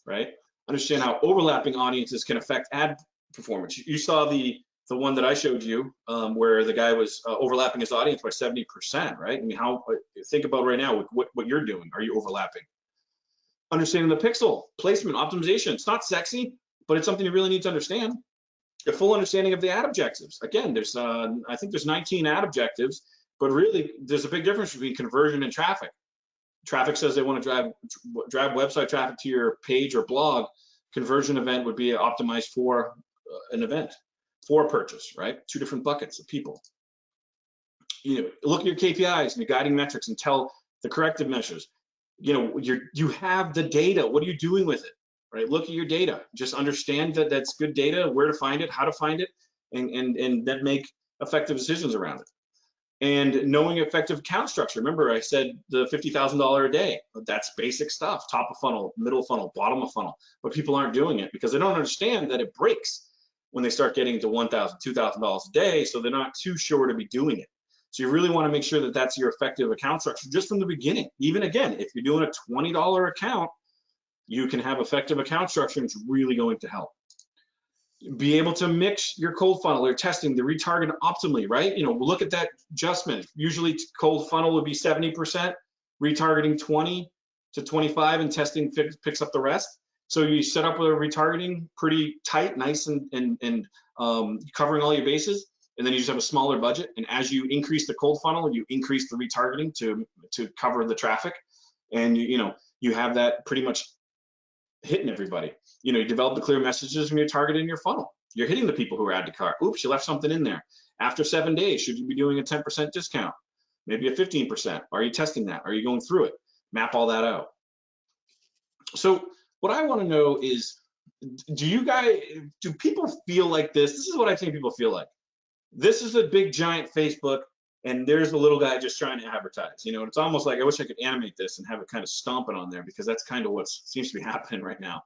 right? understand how overlapping audiences can affect ad performance. You saw the one that I showed you where the guy was overlapping his audience by 70%, right? I mean, think about right now with what you're doing. Are you overlapping? Understanding the pixel placement optimization. It's not sexy, but it's something you really need to understand. A full understanding of the ad objectives. Again, there's I think there's 19 ad objectives, but really there's a big difference between conversion and traffic. Traffic says they want to drive website traffic to your page or blog. Conversion event would be optimized for an event, for purchase, right? Two different buckets of people. You know, look at your KPIs and your guiding metrics and tell the corrective measures. You know, you have the data. What are you doing with it? Right? Look at your data. Just understand that that's good data, where to find it, how to find it, and then make effective decisions around it. And knowing effective account structure. Remember, I said the $50,000 a day. That's basic stuff. Top of funnel, middle funnel, bottom of funnel. But people aren't doing it because they don't understand that it breaks when they start getting to $1,000, $2,000 a day. So they're not too sure to be doing it. So you really want to make sure that that's your effective account structure just from the beginning. Even again, if you're doing a $20 account, you can have effective account structure, and it's really going to help. Be able to mix your cold funnel or testing, the retarget optimally, right? You know, look at that adjustment. Usually cold funnel would be 70%, retargeting 20 to 25, and testing picks up the rest. So you set up with a retargeting pretty tight, nice, and covering all your bases, and then you just have a smaller budget. And as you increase the cold funnel, you increase the retargeting to cover the traffic, and you have that pretty much hitting everybody. You know, you develop the clear messages when you're targeting your funnel. You're hitting the people who are add to cart. Oops, you left something in there. After 7 days, should you be doing a 10% discount? Maybe a 15%. Are you testing that? Are you going through it? Map all that out. So what I want to know is, do people feel like this? This is what I think people feel like. This is a big giant Facebook, and there's a little guy just trying to advertise. You know, it's almost like I wish I could animate this and have it kind of stomping on there, because that's kind of what seems to be happening right now.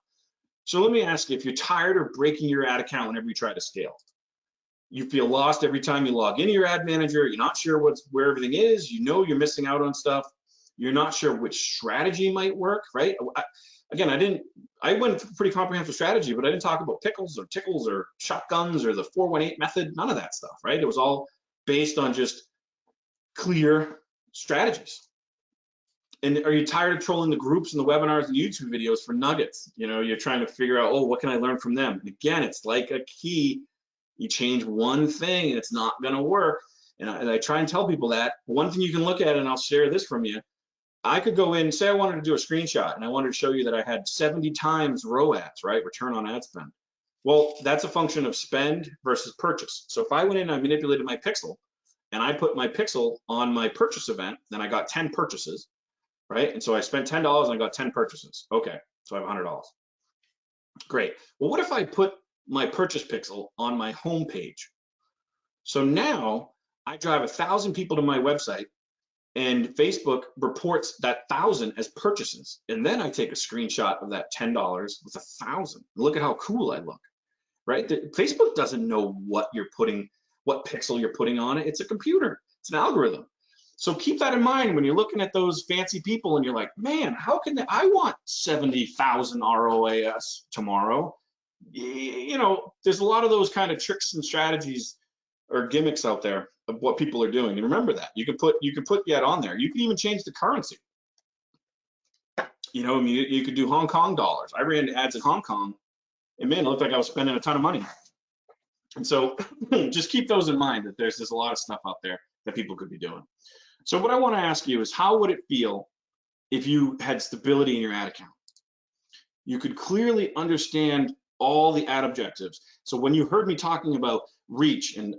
So let me ask you, if you're tired of breaking your ad account whenever you try to scale, you feel lost every time you log into your ad manager, you're not sure where everything is, you know you're missing out on stuff, you're not sure which strategy might work, right? I went through a pretty comprehensive strategy, but I didn't talk about pickles or tickles or shotguns or the 418 method, none of that stuff, right? It was all based on just clear strategies. And are you tired of trolling the groups and the webinars and YouTube videos for nuggets? You know, you're trying to figure out, oh, what can I learn from them? And again, it's like a key. You change one thing and it's not going to work. And I try and tell people that. One thing you can look at, and I'll share this from you, I could go in, say I wanted to do a screenshot, and I wanted to show you that I had 70 times ROAS, right? Return on ad spend. Well, that's a function of spend versus purchase. So if I went in and I manipulated my pixel, and I put my pixel on my purchase event, then I got 10 purchases. Right? And so I spent $10 and I got 10 purchases. Okay, so I have $100. Great. Well, what if I put my purchase pixel on my home page? So now I drive 1,000 people to my website, and Facebook reports that 1,000 as purchases. And then I take a screenshot of that $10 with 1,000. Look at how cool I look, right? Facebook doesn't know what pixel you're putting on it. It's a computer. It's an algorithm. So keep that in mind when you're looking at those fancy people and you're like, man, how can I want 70,000 ROAS tomorrow? You know, there's a lot of those kind of tricks and strategies or gimmicks out there of what people are doing. And remember that you can put the ad on there. You can even change the currency. You know, I mean, you could do Hong Kong dollars. I ran ads in Hong Kong, and man, it looked like I was spending a ton of money. And so just keep those in mind, that there's a lot of stuff out there that people could be doing. So what I want to ask you is, how would it feel if you had stability in your ad account? You could clearly understand all the ad objectives. So when you heard me talking about reach and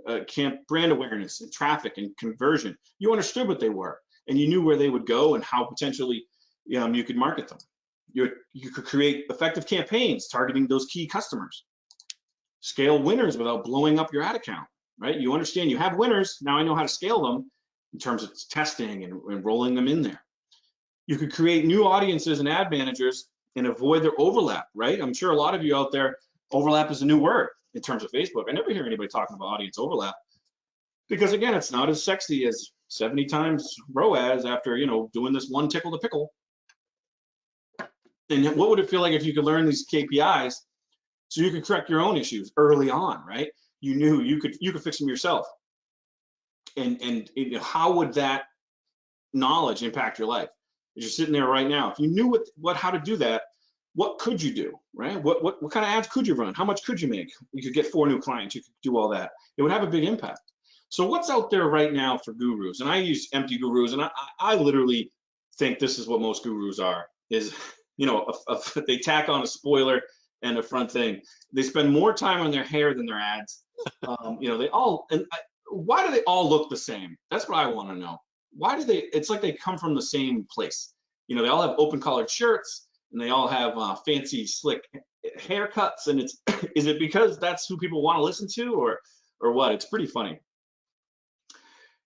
brand awareness and traffic and conversion, you understood what they were, and you knew where they would go and how potentially you could market them. You could create effective campaigns targeting those key customers. Scale winners without blowing up your ad account, right? You understand you have winners, now I know how to scale them in terms of testing and rolling them in there. You could create new audiences and ad managers and avoid their overlap, right? I'm sure a lot of you out there, overlap is a new word in terms of Facebook. I never hear anybody talking about audience overlap, because again, it's not as sexy as 70 times ROAS after, doing this one tickle to pickle. And what would it feel like if you could learn these KPIs so you could correct your own issues early on, right? You knew you could fix them yourself. And how would that knowledge impact your life? As you're sitting there right now, if you knew how to do that, what could you do, right? What kind of ads could you run? How much could you make? You could get 4 new clients. You could do all that. It would have a big impact. So what's out there right now for gurus? And I use empty gurus, and I literally think this is what most gurus are, is, they tack on a spoiler and a front thing. They spend more time on their hair than their ads. Why do they all look the same? That's what I want to know. Why do they, it's like they come from the same place. They all have open collared shirts, and they all have fancy slick haircuts, and is it because that's who people want to listen to, or what? It's pretty funny.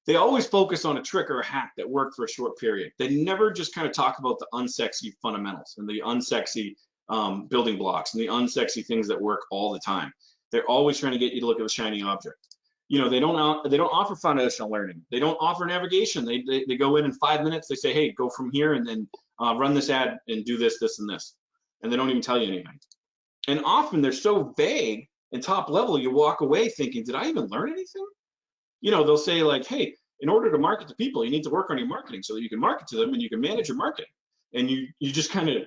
They always focus on a trick or a hack that worked for a short period. They never just kind of talk about the unsexy fundamentals and the unsexy building blocks and the unsexy things that work all the time. They're always trying to get you to look at the shiny object. They don't offer foundational learning. They don't offer navigation. They go in 5 minutes. They say, hey, go from here and then run this ad and do this, this, and this. And they don't even tell you anything. And often they're so vague and top level, you walk away thinking, did I even learn anything? They'll say like, hey, in order to market to people, you need to work on your marketing so that you can market to them and you can manage your marketing. And you just kind of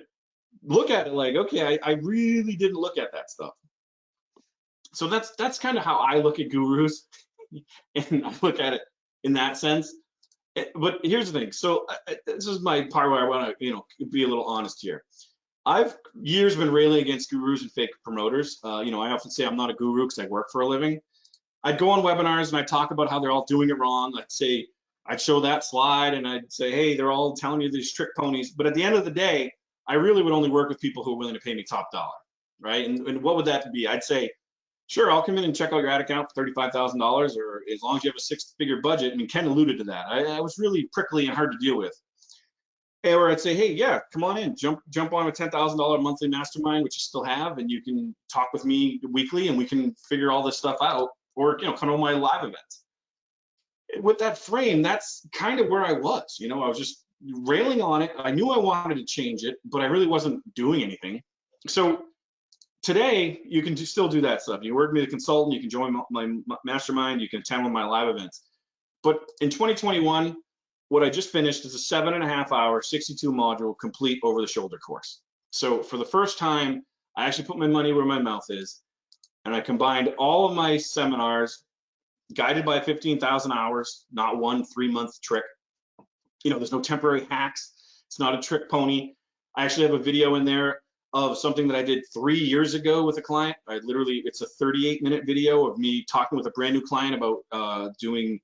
look at it like, okay, I really didn't look at that stuff. So that's kind of how I look at gurus, and I look at it in that sense. But here's the thing. So this is my part where I want to, be a little honest here. I've years been railing against gurus and fake promoters. I often say I'm not a guru because I work for a living. I'd go on webinars and I'd talk about how they're all doing it wrong. I'd show that slide and I'd say, hey, they're all telling you these trick ponies. But at the end of the day, I really would only work with people who are willing to pay me top dollar, right? And what would that be? I'd say, sure, I'll come in and check out your ad account for $35,000, or as long as you have a 6-figure budget. I mean, Ken alluded to that. I was really prickly and hard to deal with. Or I'd say, hey, yeah, come on in, jump on a $10,000 monthly mastermind, which you still have, and you can talk with me weekly and we can figure all this stuff out. Or come to my live events. With that frame, that's kind of where I was. I was just railing on it. I knew I wanted to change it, but I really wasn't doing anything. So today, you can still do that stuff. You work with me as a consultant, you can join my mastermind, you can attend one of my live events. But in 2021, what I just finished is a 7.5-hour, 62 module complete over the shoulder course. So for the first time, I actually put my money where my mouth is. And I combined all of my seminars, guided by 15,000 hours, not one 3-month trick. There's no temporary hacks. It's not a trick pony. I actually have a video in there of something that I did 3 years ago with a client. It's a 38-minute video of me talking with a brand new client about doing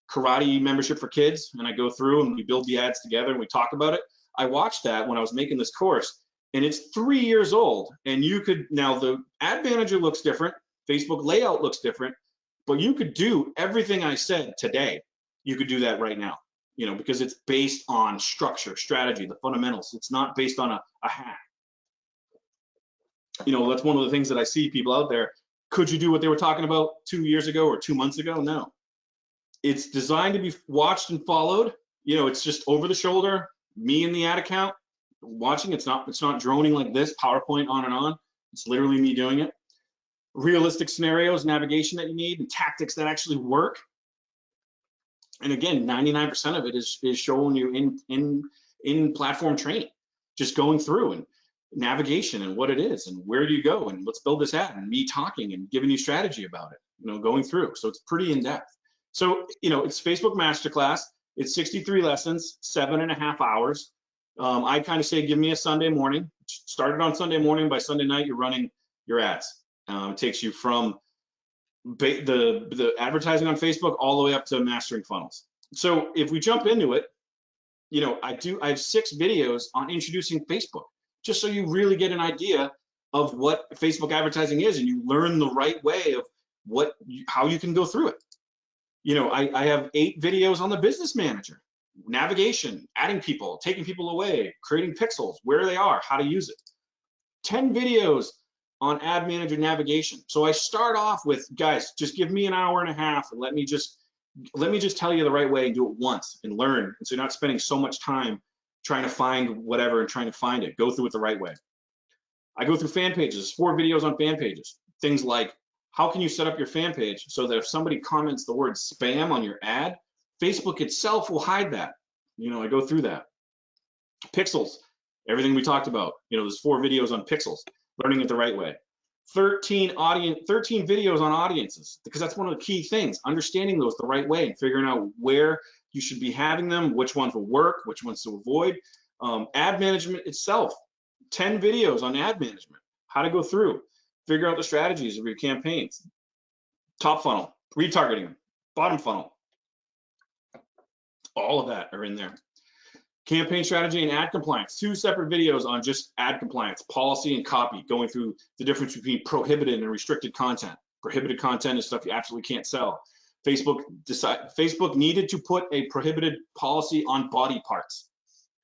karate membership for kids. And I go through and we build the ads together and we talk about it. I watched that when I was making this course. And it's 3 years old, and now the ad manager looks different, Facebook layout looks different, but you could do everything I said today. You could do that right now, because it's based on structure, strategy, the fundamentals. It's not based on a hack. That's one of the things that I see people out there. Could you do what they were talking about 2 years ago or 2 months ago? No. It's designed to be watched and followed. It's just over the shoulder, me in the ad account. Watching, it's not droning like this, PowerPoint on and on. It's literally me doing it. Realistic scenarios, navigation that you need, and tactics that actually work. And again, 99% of it is showing you in platform training, just going through and navigation and what it is and where do you go and let's build this ad and me talking and giving you strategy about it, going through. So it's pretty in depth. So it's Facebook Masterclass. It's 63 lessons, 7.5 hours. I kind of say, give me a Sunday morning. Start it on Sunday morning. By Sunday night, you're running your ads. It takes you from the advertising on Facebook all the way up to mastering funnels. So if we jump into it, I have 6 videos on introducing Facebook, just so you really get an idea of what Facebook advertising is and you learn the right way of how you can go through it. I have 8 videos on the business manager. Navigation, adding people, taking people away, creating pixels, where they are, how to use it. 10 videos on ad manager navigation. So I start off with, guys, just give me an hour and a half and let me just tell you the right way and do it once and learn. And so you're not spending so much time trying to find whatever and trying to find it. Go through it the right way. I go through fan pages, 4 videos on fan pages. Things like, how can you set up your fan page so that if somebody comments the word spam on your ad, Facebook itself will hide that. I go through that. Pixels, everything we talked about. There's 4 videos on pixels, learning it the right way. 13 videos on audiences, because that's one of the key things, understanding those the right way and figuring out where you should be having them, which ones will work, which ones to avoid. Ad management itself, 10 videos on ad management, how to go through, figure out the strategies of your campaigns. Top funnel, retargeting, bottom funnel, all of that are in there. Campaign strategy and ad compliance, 2 separate videos on just ad compliance, policy and copy, going through the difference between prohibited and restricted content. Prohibited content is stuff you absolutely can't sell. Facebook needed to put a prohibited policy on body parts.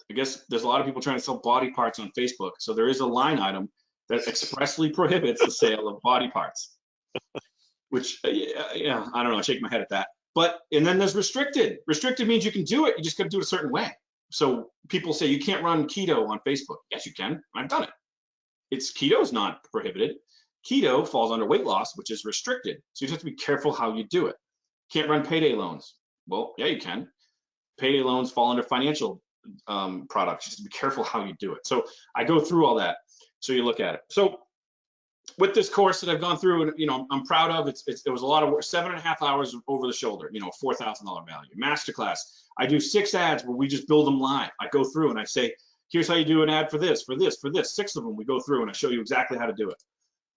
I guess there's a lot of people trying to sell body parts on Facebook, so there is a line item that expressly prohibits the sale of body parts, which, yeah, I don't know, I shake my head at that. And then there's restricted. Restricted means you can do it, you just got to do it a certain way. So people say you can't run keto on Facebook. Yes, you can. I've done it. Keto is not prohibited. Keto falls under weight loss, which is restricted. So you just have to be careful how you do it. Can't run payday loans. Well, yeah, you can. Payday loans fall under financial products. Just be careful how you do it. So I go through all that. So you look at it. So with this course that I've gone through, and I'm proud of, it was a lot of work, 7.5 hours over the shoulder, $4,000 value. Masterclass. I do 6 ads where we just build them live. I go through and I say, here's how you do an ad for this, 6 of them we go through and I show you exactly how to do it.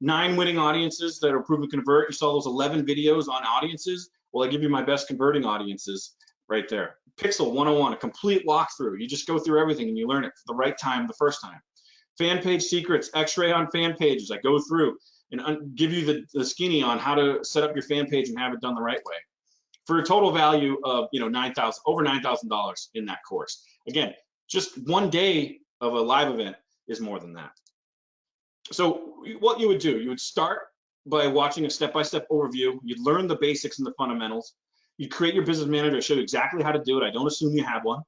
9 winning audiences that are proven to convert. You saw those 11 videos on audiences. Well, I give you my best converting audiences right there. Pixel 101, a complete walkthrough. You just go through everything and you learn it for the right time the first time. Fan page secrets, X-ray on fan pages. I go through and give you the skinny on how to set up your fan page and have it done the right way, for a total value of over $9,000 in that course. Again, just one day of a live event is more than that. So what you would do, you would start by watching a step-by-step overview. You'd learn the basics and the fundamentals. You create your business manager, show you exactly how to do it. I don't assume you have one.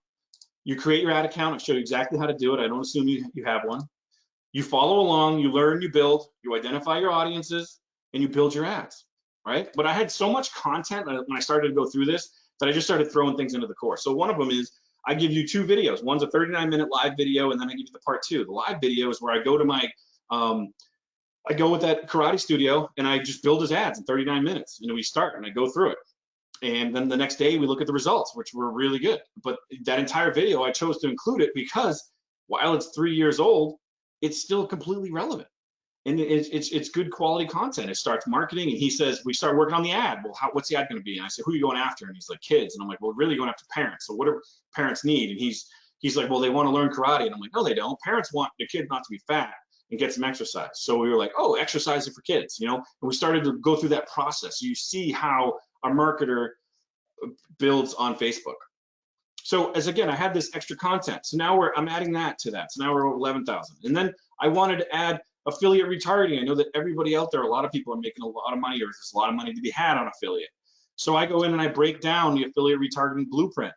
You create your ad account, I show you exactly how to do it. I don't assume you have one. You follow along, you learn, you build, you identify your audiences, and you build your ads, right? But I had so much content when I started to go through this that I just started throwing things into the course. So one of them is I give you 2 videos. One's a 39-minute live video, and then I give you the part 2. The live video is where I go to my, I go with that karate studio, and I just build his ads in 39 minutes. We start, and I go through it. And then the next day we look at the results, which were really good. But that entire video, I chose to include it because while it's 3 years old, it's still completely relevant. And it's good quality content. It starts marketing, and he says, we start working on the ad. Well, what's the ad going to be? And I say, who are you going after? And he's like, kids. And I'm like, well, really going after parents. So what do parents need? And he's like, well, they want to learn karate. And I'm like, no, they don't. Parents want the kid not to be fat and get some exercise. So we were like, oh, exercising for kids, and we started to go through that process. You see how a marketer builds on Facebook. So again, I had this extra content. So now I'm adding that to that. So now we're over 11,000. And then I wanted to add affiliate retargeting. I know that everybody out there, a lot of people are making a lot of money, or there's a lot of money to be had on affiliate. So I go in and I break down the affiliate retargeting blueprint,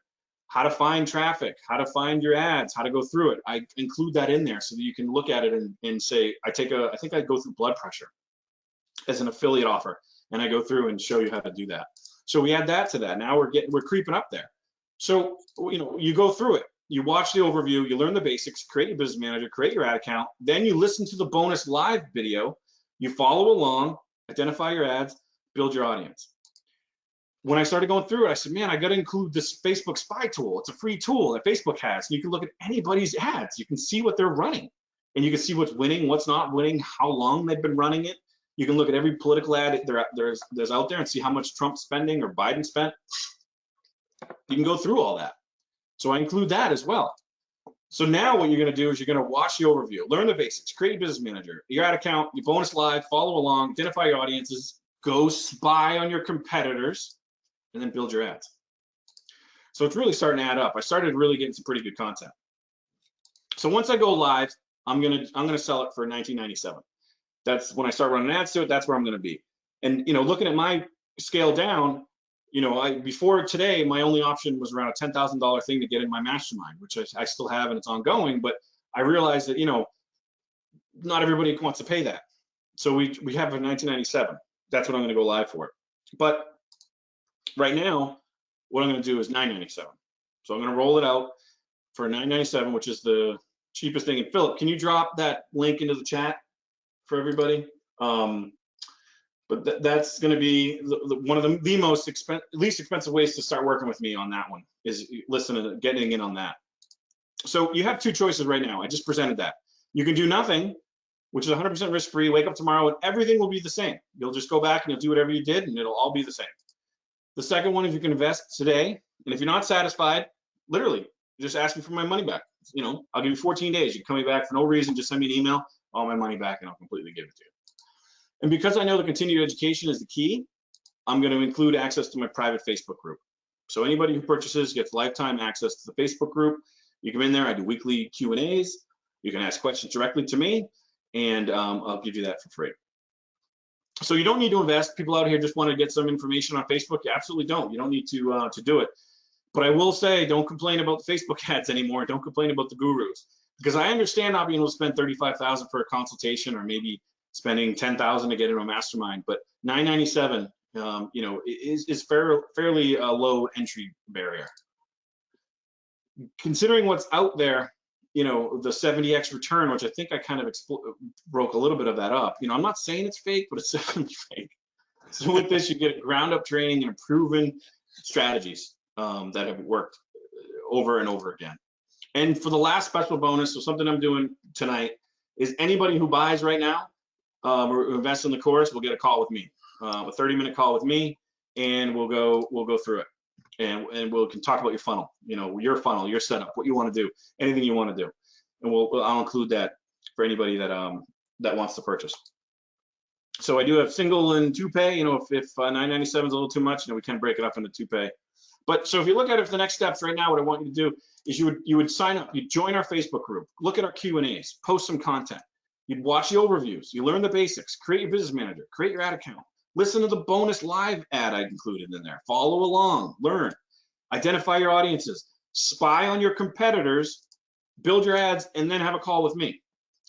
how to find traffic, how to find your ads, how to go through it. I include that in there so that you can look at it and say, I think I go through blood pressure as an affiliate offer, and I go through and show you how to do that. So we add that to that. Now we're creeping up there. So, you go through it, you watch the overview, you learn the basics, create your business manager, create your ad account, then you listen to the bonus live video, you follow along, identify your ads, build your audience. When I started going through it, I said, man, I got to include this Facebook spy tool. It's a free tool that Facebook has. And you can look at anybody's ads. You can see what they're running, and you can see what's winning, what's not winning, how long they've been running it. You can look at every political ad there's out there and see how much Trump's spending or Biden spent. You can go through all that. So I include that as well. So now what you're going to do is you're going to watch the overview, learn the basics, create a business manager, your ad account, your bonus live, follow along, identify your audiences, go spy on your competitors, and then build your ads. So it's really starting to add up. I started really getting some pretty good content. So once I go live, I'm gonna sell it for $19.97. That's when I start running ads to it. That's where I'm going to be. And looking at my scale down, you know, before today, my only option was around a $10,000 thing to get in my mastermind, which I still have and it's ongoing. But I realized that, you know, not everybody wants to pay that. So we have a 1997. That's what I'm going to go live for. But right now, what I'm going to do is 997. So I'm going to roll it out for 997, which is the cheapest thing. And Philip, can you drop that link into the chat for everybody? But that's going to be one of the least expensive ways to start working with me on that one, is getting in on that. So you have two choices right now. I just presented that. You can do nothing, which is 100% risk-free, wake up tomorrow and everything will be the same. You'll just go back and you'll do whatever you did and it'll all be the same. The second one is you can invest today, and if you're not satisfied, literally, just ask me for my money back. You know, I'll give you 14 days. You come me back for no reason, just send me an email, all my money back, and I'll completely give it to you. And because I know the continued education is the key, I'm going to include access to my private Facebook group. So anybody who purchases gets lifetime access to the Facebook group. You come in there, I do weekly Q&As. You can ask questions directly to me, and I'll give you that for free. So you don't need to invest. People out here just want to get some information on Facebook. You absolutely don't. You don't need to do it. But I will say, don't complain about the Facebook ads anymore. Don't complain about the gurus, because I understand not being able to spend $35,000 for a consultation, or maybe spending $10,000 to get into a mastermind. But $997, you know, is fairly low entry barrier. Considering what's out there, you know, the 70x return, which I think I kind of broke a little bit of that up. You know, I'm not saying it's fake, but it's definitely fake. So with this, you get ground up training and proven strategies that have worked over and over again. And for the last special bonus, so something I'm doing tonight, is anybody who buys right now or invests in the course will get a call with me, a 30-minute call with me, and we'll go through it. And we can talk about your funnel, you know, your funnel, your setup, what you want to do, anything you want to do, and I'll include that for anybody that that wants to purchase. So I do have single and two pay. You know, if 997 is a little too much, you know, we can break it up into two pay. But so if you look at it for the next steps right now, what I want you to do is you would sign up, you'd join our Facebook group, look at our Q&As, post some content, you'd watch the overviews, you learn the basics, create your business manager, create your ad account. Listen to the bonus live ad I included in there. Follow along, learn, identify your audiences, spy on your competitors, build your ads, and then have a call with me.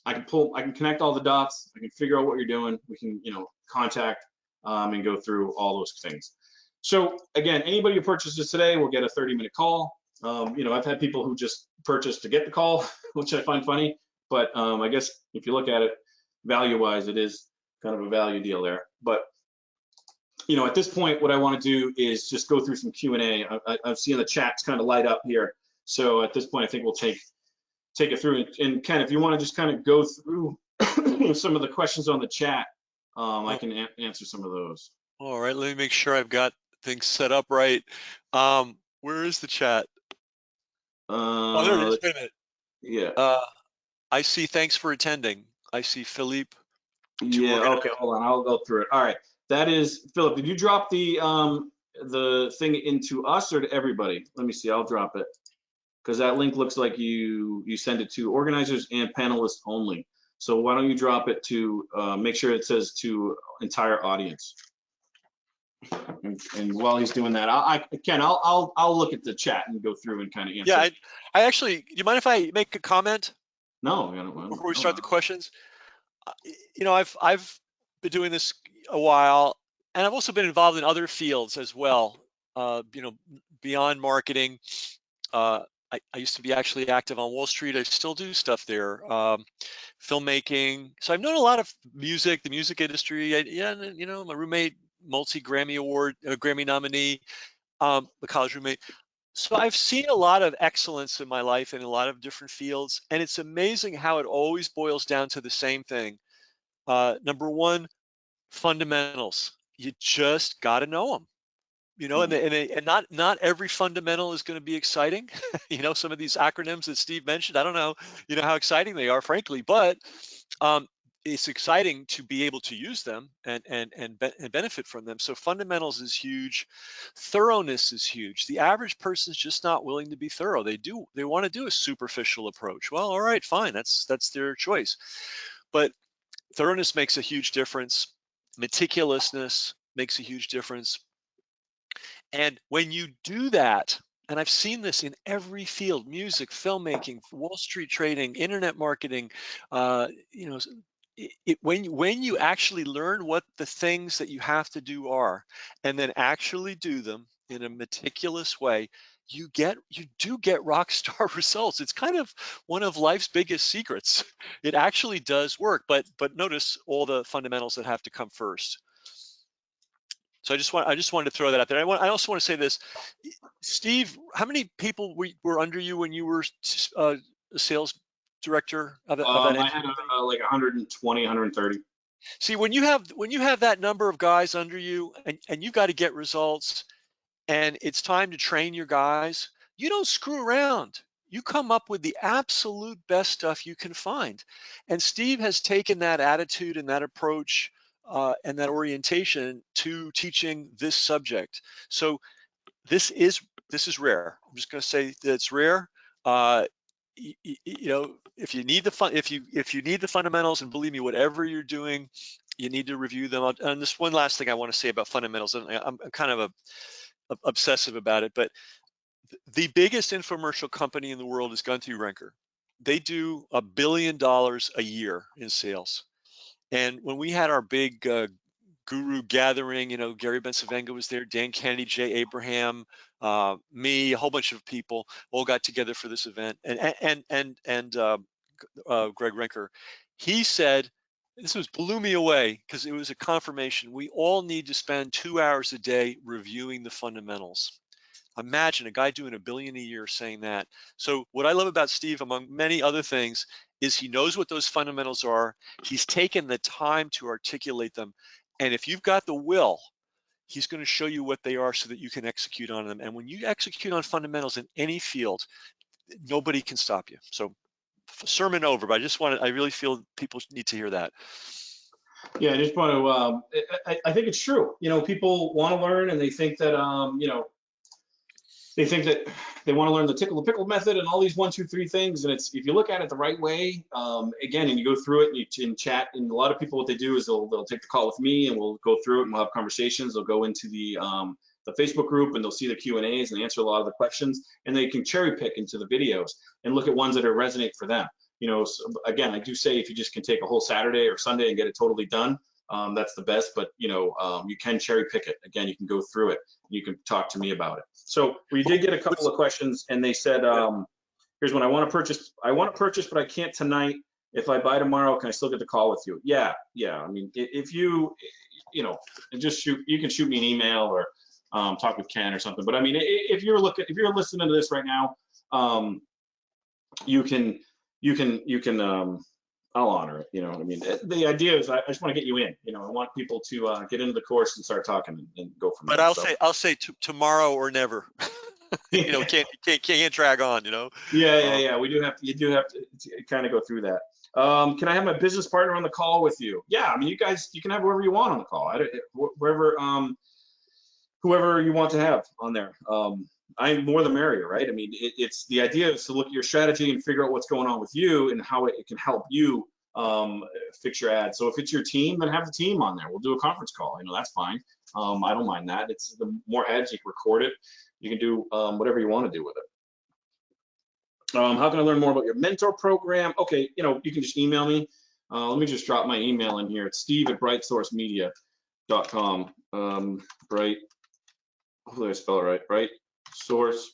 I can connect all the dots. I can figure out what you're doing. We can, you know, contact and go through all those things. So again, anybody who purchases today will get a 30-minute call. You know, I've had people who just purchase to get the call, which I find funny. But I guess if you look at it value-wise, it is kind of a value deal there. But you know, at this point, what I want to do is just go through some Q&A. I've seen the chats kind of light up here. So at this point, I think we'll take it through. And Ken, if you want to just kind of go through some of the questions on the chat, I can answer some of those. All right, let me make sure I've got things set up right. Where is the chat? Oh, there it is. Wait a minute. Yeah. I see. Thanks for attending. I see Philippe. Yeah. Okay. Hold on. I'll go through it. All right. That is Philip. Did you drop the thing into us or to everybody? Let me see. I'll drop it because that link looks like you send it to organizers and panelists only. So why don't you drop it to make sure it says to entire audience. And while he's doing that, I'll look at the chat and go through and kind of answer. Yeah, I actually, do you mind if I make a comment? No, I don't mind. Before we start the questions, you know, I've been doing this a while, and I've also been involved in other fields as well. You know, beyond marketing, I used to be actually active on Wall Street. I still do stuff there. Filmmaking. So I've known a lot of music, the music industry. Yeah, you know, my roommate, multi-Grammy award, Grammy nominee, the college roommate. So I've seen a lot of excellence in my life in a lot of different fields, and it's amazing how it always boils down to the same thing. Number one, fundamentals. You just got to know them. You know, and not every fundamental is going to be exciting. You know, some of these acronyms that Steve mentioned, I don't know, you know, how exciting they are, frankly, but it's exciting to be able to use them and benefit from them. So fundamentals is huge. Thoroughness is huge. The average person is just not willing to be thorough. They want to do a superficial approach. Well, all right, fine. That's their choice. But thoroughness makes a huge difference. Meticulousness makes a huge difference. And when you do that, and I've seen this in every field, music, filmmaking, Wall Street trading, internet marketing, you know, when you actually learn what the things that you have to do are, and then actually do them in a meticulous way, you do get rock star results. It's kind of one of life's biggest secrets. It actually does work, but notice all the fundamentals that have to come first. So I just wanted to throw that out there. I also want to say this, Steve. How many people were under you when you were a sales director of that I engine had company? like 120, 130. See, when you have that number of guys under you, and you got to get results, and it's time to train your guys, you don't screw around. You come up with the absolute best stuff you can find. And Steve has taken that attitude and that approach and that orientation to teaching this subject. So this is rare. I'm just going to say that it's rare. You know, if you need the if you need the fundamentals, and believe me, whatever you're doing, you need to review them. And this one last thing I want to say about fundamentals, and I'm kind of obsessive about it, but the biggest infomercial company in the world is Gunther Renker. They do $1 billion a year in sales. And when we had our big guru gathering, you know, Gary Bensavenga was there, Dan Kennedy, Jay Abraham, me, a whole bunch of people all got together for this event. And Greg Renker, he said, this was blew me away because it was a confirmation. We all need to spend 2 hours a day reviewing the fundamentals. Imagine a guy doing $1 billion a year saying that. So what I love about Steve, among many other things, is he knows what those fundamentals are. He's taken the time to articulate them. And if you've got the will, he's going to show you what they are so that you can execute on them. And when you execute on fundamentals in any field, nobody can stop you. So sermon over, but I really feel people need to hear that. Yeah, I just want to. I think it's true. You know, people want to learn, and they think that you know, they think that they want to learn the tickle the pickle method and all these 1, 2, 3 things. And it's, if you look at it the right way, again, and you go through it and you chat, and a lot of people, what they do is they'll take the call with me, and we'll go through it, and we'll have conversations. They'll go into the Facebook group, and they'll see the Q&As and answer a lot of the questions, and they can cherry pick into the videos and look at ones that are resonate for them. You know, so again, I do say if you just can take a whole Saturday or Sunday and get it totally done, that's the best. But you know, you can cherry pick it. Again, you can go through it. You can talk to me about it. So we did get a couple of questions, and they said, here's one: I want to purchase. I want to purchase, but I can't tonight. If I buy tomorrow, can I still get the call with you? Yeah, yeah. I mean, if you, you know, just shoot. You can shoot me an email or talk with Ken or something. But I mean, if you're listening to this right now, you can. I'll honor it. You know, I mean, the idea is I just want to get you in. You know, I want people to get into the course and start talking and go from But there. I'll say tomorrow or never. You know, can't drag on. You know. Yeah. You do have to kind of go through that. Can I have my business partner on the call with you? Yeah, I mean, you can have whoever you want on the call. Whoever you want to have on there. I'm more the merrier, right? I mean, it's the idea is to look at your strategy and figure out what's going on with you and how it can help you fix your ad. So if it's your team, then have the team on there. We'll do a conference call. You know, that's fine. I don't mind that. It's the more heads, you can record it. You can do whatever you want to do with it. How can I learn more about your mentor program? Okay, you know, you can just email me. Let me just drop my email in here. It's steve@brightsourcemedia.com. Bright, hopefully I spell it right. Bright Source.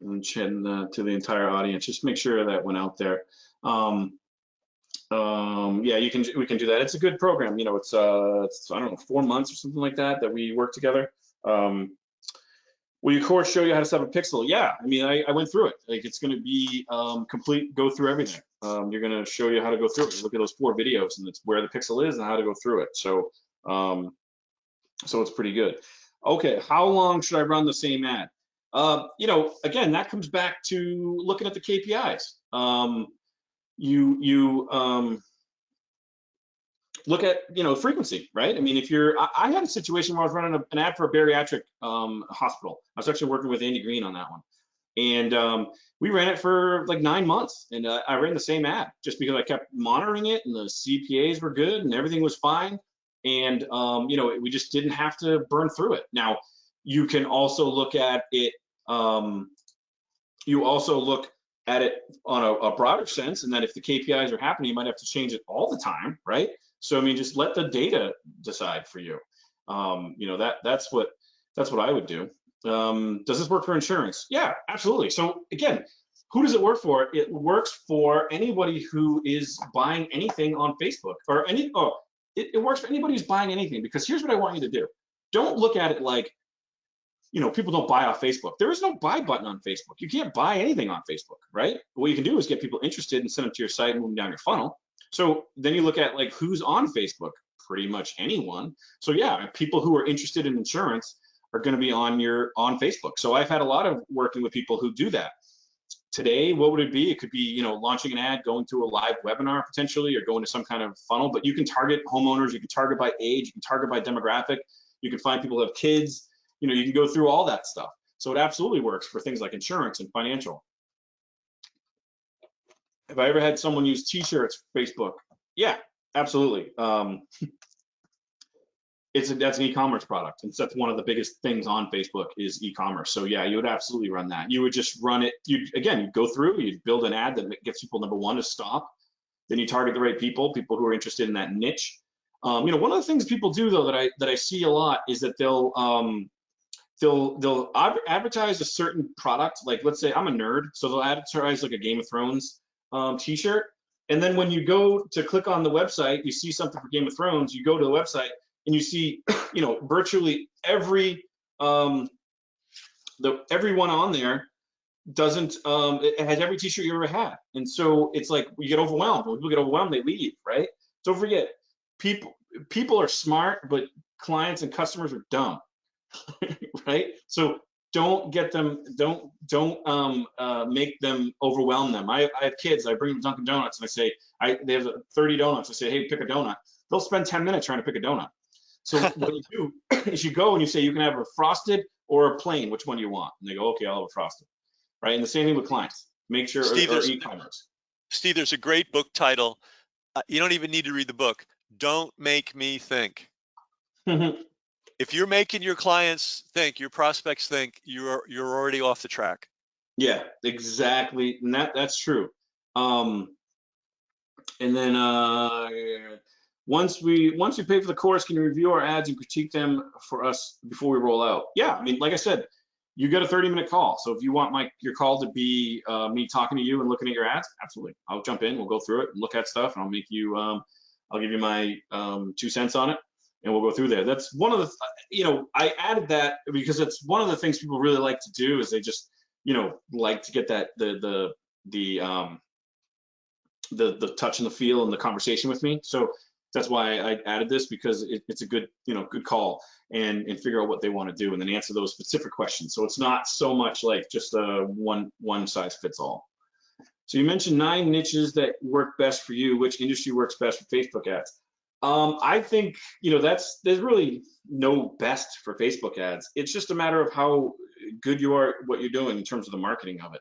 And to the entire audience, just make sure that went out there. Yeah, we can do that. It's a good program. You know, it's I don't know, 4 months or something like that we work together. Will your course show you how to set up a pixel? Yeah, I mean, I went through it. Like, it's going to be complete, go through everything. You're going to show you how to go through it. Look at those 4 videos, and it's where the pixel is and how to go through it. So it's pretty good. Okay, how long should I run the same ad? You know, again, that comes back to looking at the KPIs. Look at, you know, frequency, right? I mean, if I had a situation where I was running an ad for a bariatric hospital. I was actually working with Andy Green on that one. And we ran it for like 9 months, and I ran the same ad just because I kept monitoring it, and the CPAs were good and everything was fine. and we just didn't have to burn through it. Now, you can also look at it. You also look at it on a broader sense, and that if the KPIs are happening, you might have to change it all the time, right? So I mean, just let the data decide for you. That's what I would do. Does this work for insurance? Yeah, absolutely. So again, who does it work for? It works for anybody who is buying anything on Facebook, or it works for anybody who's buying anything, because here's what I want you to do. Don't look at it like, people don't buy off Facebook. There is no buy button on Facebook. You can't buy anything on Facebook, right? What you can do is get people interested and send them to your site and move them down your funnel. So then you look at like who's on Facebook, pretty much anyone. So yeah, people who are interested in insurance are going to be on Facebook. So I've had a lot of working with people who do that. Today, what would it be? It could be, launching an ad, going to a live webinar potentially, or going to some kind of funnel, but you can target homeowners, you can target by age, you can target by demographic, you can find people who have kids, you can go through all that stuff. So it absolutely works for things like insurance and financial. Have I ever had someone use t-shirts for Facebook? Yeah, absolutely. That's an e-commerce product, and so that's one of the biggest things on Facebook is e-commerce. So yeah, you would absolutely run that. You would just run it. You'd go through, you'd build an ad that gets people, number one, to stop. Then you target the right people who are interested in that niche. One of the things people do though that I see a lot is that they'll advertise a certain product. Like, let's say I'm a nerd, so they'll advertise like a Game of Thrones t-shirt, and then when you go to click on the website, you see something for Game of Thrones, you go to the website and you see virtually every everyone on there doesn't it has every t-shirt you ever had, and so it's like you get overwhelmed. When people get overwhelmed, they leave, right? Don't forget, people are smart, but clients and customers are dumb. Right? So don't get them, don't make them overwhelm them. I have kids, I bring them Dunkin' Donuts and I say, they have 30 donuts. I say, hey, pick a donut. They'll spend 10 minutes trying to pick a donut. So what you do is you go and you say, you can have a frosted or a plain, which one do you want? And they go, okay, I'll have a frosted, right? And the same thing with clients. Make sure, Steve, or e-commerce. Steve, there's a great book title. You don't even need to read the book. Don't make me think. If you're making your clients think, your prospects think, you're already off the track. Yeah, exactly, and that's true. And then once we pay for the course, can you review our ads and critique them for us before we roll out? Yeah, I mean, like I said, you get a 30-minute call. So if you want your call to be me talking to you and looking at your ads, absolutely, I'll jump in. We'll go through it and look at stuff, and I'll make you. I'll give you my 2 cents on it, and we'll go through there. That's one of the, I added that because it's one of the things people really like to do is they just, like to get that the touch and the feel and the conversation with me. So that's why I added this, because it's a good, good call and figure out what they want to do and then answer those specific questions. So it's not so much like just a one size fits all. So you mentioned 9 niches that work best for you. Which industry works best for Facebook ads? I think, there's really no best for Facebook ads. It's just a matter of how good you are at what you're doing in terms of the marketing of it.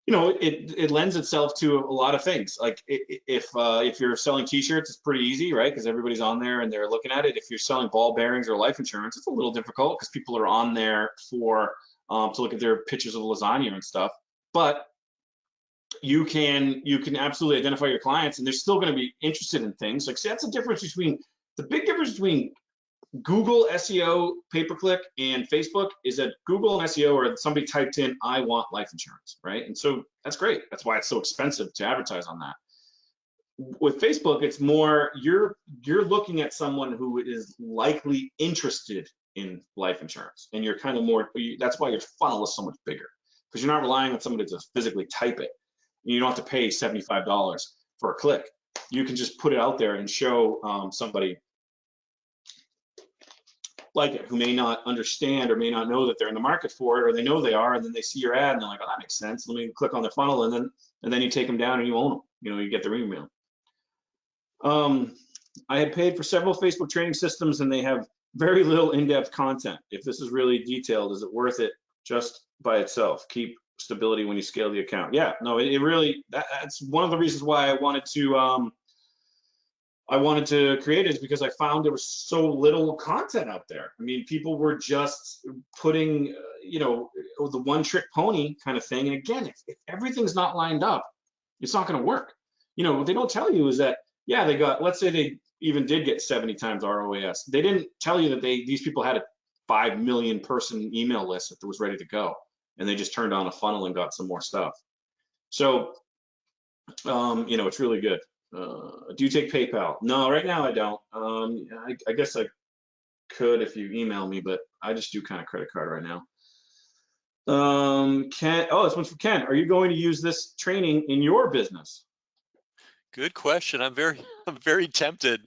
It lends itself to a lot of things. Like if you're selling t-shirts, it's pretty easy, right? Because everybody's on there and they're looking at it. If you're selling ball bearings or life insurance, it's a little difficult because people are on there to look at their pictures of lasagna and stuff. But you can absolutely identify your clients, and they're still going to be interested in things. Like, see, that's the big difference between Google SEO pay-per-click and Facebook is that Google and SEO are somebody typed in, I want life insurance, right? And so that's great. That's why it's so expensive to advertise on that. With Facebook, it's more, you're looking at someone who is likely interested in life insurance, and you're kind of more, that's why your funnel is so much bigger, because you're not relying on somebody to physically type it. You don't have to pay $75 for a click. You can just put it out there and show somebody like it, who may not understand or may not know that they're in the market for it, or they know they are, and then they see your ad and they're like, oh, that makes sense. Let me click on the funnel, and then you take them down and you own them. You get their email. I had paid for several Facebook training systems and they have very little in-depth content. If this is really detailed, is it worth it just by itself? Keep stability when you scale the account. Yeah, no, it really, that's one of the reasons why I wanted to I wanted to create is because I found there was so little content out there. I mean, people were just putting, the one trick pony kind of thing. And again, if everything's not lined up, it's not going to work. What they don't tell you is that, yeah, they got, let's say they even did get 70 times ROAS. They didn't tell you that these people had a 5 million person email list that was ready to go. And they just turned on a funnel and got some more stuff. So, it's really good. Do you take PayPal? No, right now I don't. I guess I could if you email me, but I just do kind of credit card right now. Ken, this one's for Ken. Are you going to use this training in your business? Good question. I'm very tempted.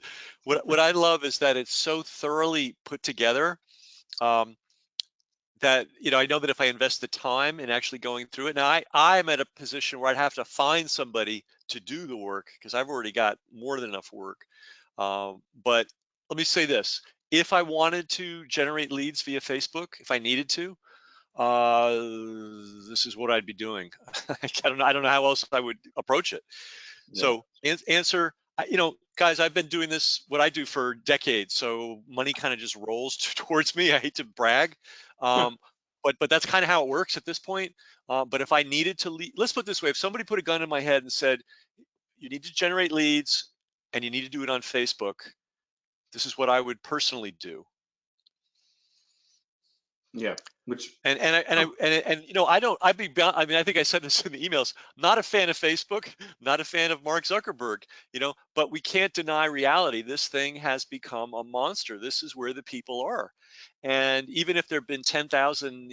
What I love is that it's so thoroughly put together. That I know that if I invest the time in actually going through it, now I'm at a position where I'd have to find somebody to do the work because I've already got more than enough work. But let me say this: if I wanted to generate leads via Facebook, if I needed to, this is what I'd be doing. I don't know how else I would approach it. Yeah. So answer, guys, I've been doing this, what I do for decades. So money kind of just rolls towards me. I hate to brag. But that's kind of how it works at this point. But if I needed to lead, let's put it this way. If somebody put a gun in my head and said, you need to generate leads and you need to do it on Facebook, this is what I would personally do. Yeah. Which I don't. I mean, I think I said this in the emails. Not a fan of Facebook, not a fan of Mark Zuckerberg. But we can't deny reality. This thing has become a monster. This is where the people are, and even if there have been 10,000,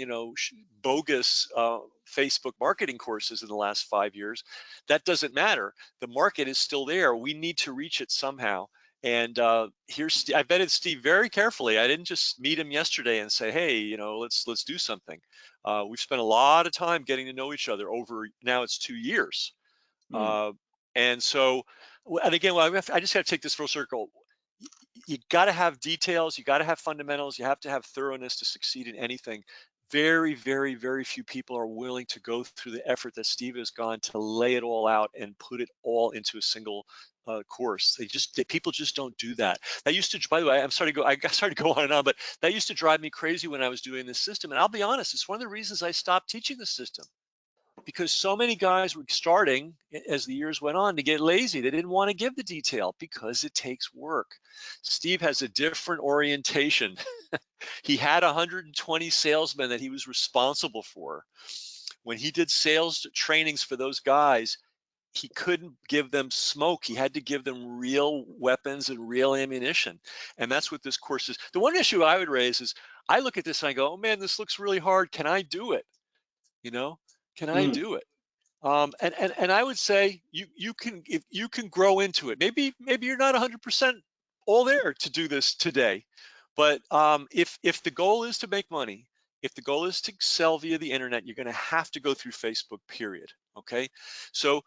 bogus Facebook marketing courses in the last 5 years, that doesn't matter. The market is still there. We need to reach it somehow. And I vetted Steve very carefully. I didn't just meet him yesterday and say, hey, let's do something. We've spent a lot of time getting to know each other over, now it's 2 years. And so, and again, I just got to take this full circle. You got to have details. You got to have fundamentals. You have to have thoroughness to succeed in anything. Very, very, very few people are willing to go through the effort that Steve has gone to lay it all out and put it all into a single course. People just don't do that. That used to, by the way, I started to go on and on, but that used to drive me crazy when I was doing this system. And I'll be honest, it's one of the reasons I stopped teaching the system, because so many guys were starting as the years went on to get lazy. They didn't want to give the detail because it takes work. Steve has a different orientation. He had 120 salesmen that he was responsible for. When he did sales trainings for those guys, he couldn't give them smoke. He had to give them real weapons and real ammunition. And that's what this course is. The one issue I would raise is I look at this and I go, oh man, this looks really hard. Can I do it? Can I do it? And I would say you can, if you can grow into it. Maybe you're not 100% all there to do this today, but if the goal is to make money, if the goal is to sell via the internet, you're going to have to go through Facebook, period. Okay, so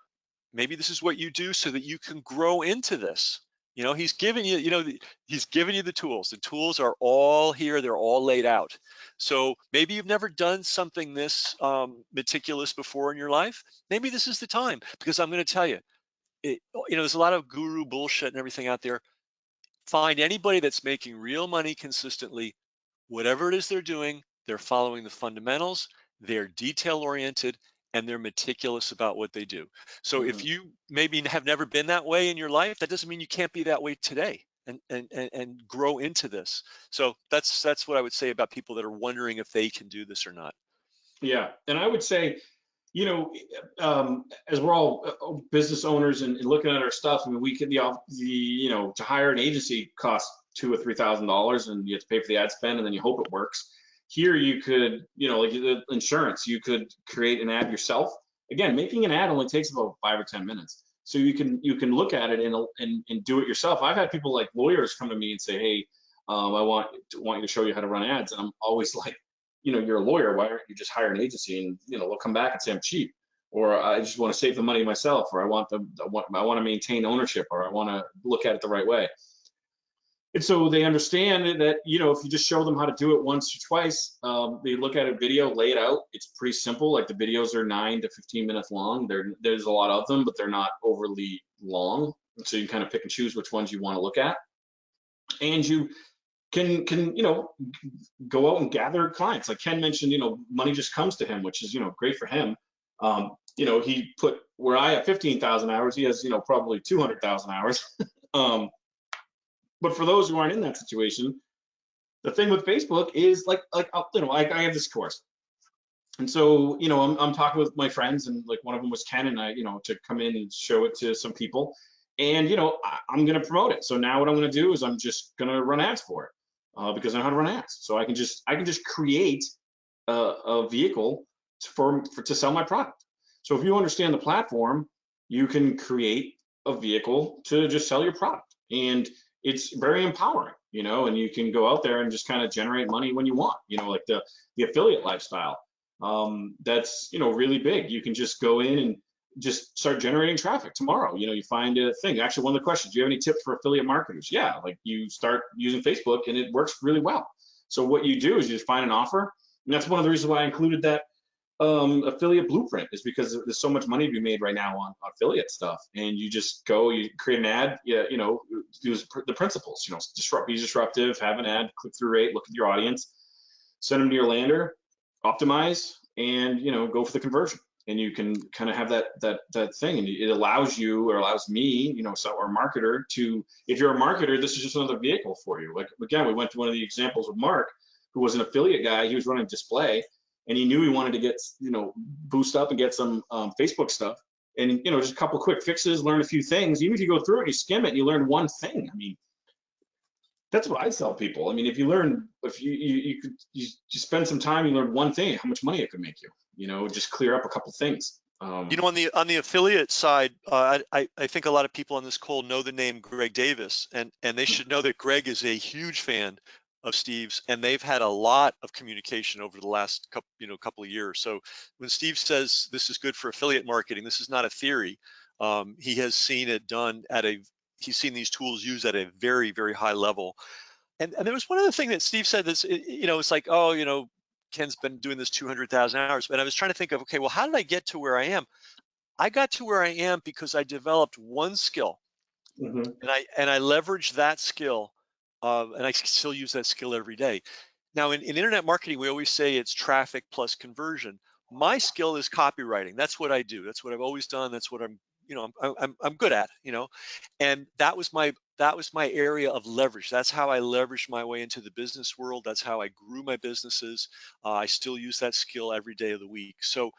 maybe this is what you do so that you can grow into this. He's giving you the tools. The tools are all here. They're all laid out. So maybe you've never done something this meticulous before in your life. Maybe this is the time, because I'm going to tell you, there's a lot of guru bullshit and everything out there. Find anybody that's making real money consistently, whatever it is they're doing, they're following the fundamentals, they're detail oriented, and they're meticulous about what they do. So if you maybe have never been that way in your life, that doesn't mean you can't be that way today and grow into this. So that's what I would say about people that are wondering if they can do this or not. Yeah, and I would say, as we're all business owners and looking at our stuff, I mean, we could to hire an agency costs $2,000 or $3,000, and you have to pay for the ad spend, and then you hope it works. Here you could, like the insurance, you could create an ad yourself. Again, making an ad only takes about 5 or 10 minutes. So you can look at it and do it yourself. I've had people like lawyers come to me and say, hey, I want you to show you how to run ads. And I'm always like, you're a lawyer. Why aren't you just hire an agency? And they'll come back and say I'm cheap, or I just want to save the money myself, or I want to maintain ownership, or I want to look at it the right way. And so they understand that, if you just show them how to do it once or twice, they look at a video, lay it out. It's pretty simple. Like the videos are 9 to 15 minutes long. There's a lot of them, but they're not overly long. So you can kind of pick and choose which ones you want to look at, and you can go out and gather clients. Like Ken mentioned, money just comes to him, which is great for him. He put where I have 15,000 hours, he has probably 200,000 hours. But for those who aren't in that situation, the thing with Facebook is like I have this course, and so I'm talking with my friends, and like one of them was Ken, and I to come in and show it to some people, and I'm gonna promote it. So now what I'm gonna do is I'm just gonna run ads for it, because I know how to run ads. So I can just create a vehicle to sell my product. So if you understand the platform, you can create a vehicle to just sell your product, and it's very empowering, and you can go out there and just kind of generate money when you want, like the affiliate lifestyle. That's really big. You can just go in and just start generating traffic tomorrow. You find a thing. Actually, one of the questions: do you have any tips for affiliate marketers? Yeah, like you start using Facebook and it works really well. So what you do is you just find an offer, and that's one of the reasons why I included that affiliate blueprint, is because there's so much money to be made right now on affiliate stuff, and you just go, you create an ad, use the principles, be disruptive, have an ad click-through rate, look at your audience, send them to your lander, optimize, and go for the conversion. And you can kind of have that thing, and it allows you, or allows me, or a marketer to, if you're a marketer, this is just another vehicle for you. Like again, we went to one of the examples with Mark, who was an affiliate guy. He was running display, and he knew he wanted to get, boost up and get some Facebook stuff, and just a couple quick fixes, learn a few things. Even if you go through it, you skim it, and you learn one thing. I mean, that's what I tell people. I mean, if you spend some time, you learn one thing, how much money it could make you. Just clear up a couple things. On the affiliate side, I think a lot of people on this call know the name Greg Davis, and they should know that Greg is a huge fan of Steve's, and they've had a lot of communication over the last couple of years. So when Steve says this is good for affiliate marketing, this is not a theory. He has seen it done he's seen these tools used at a very, very high level. And there was one other thing that Steve said that's, it's like, oh, Ken's been doing this 200,000 hours, but I was trying to think of, okay, well, how did I get to where I am? I got to where I am because I developed one skill, Mm-hmm. and I leveraged that skill, and I still use that skill every day. Now, in internet marketing, we always say it's traffic plus conversion. My skill is copywriting. That's what I do. That's what I've always done. That's what I'm good at. And that was my area of leverage. That's how I leveraged my way into the business world. That's how I grew my businesses. I still use that skill every day of the week. So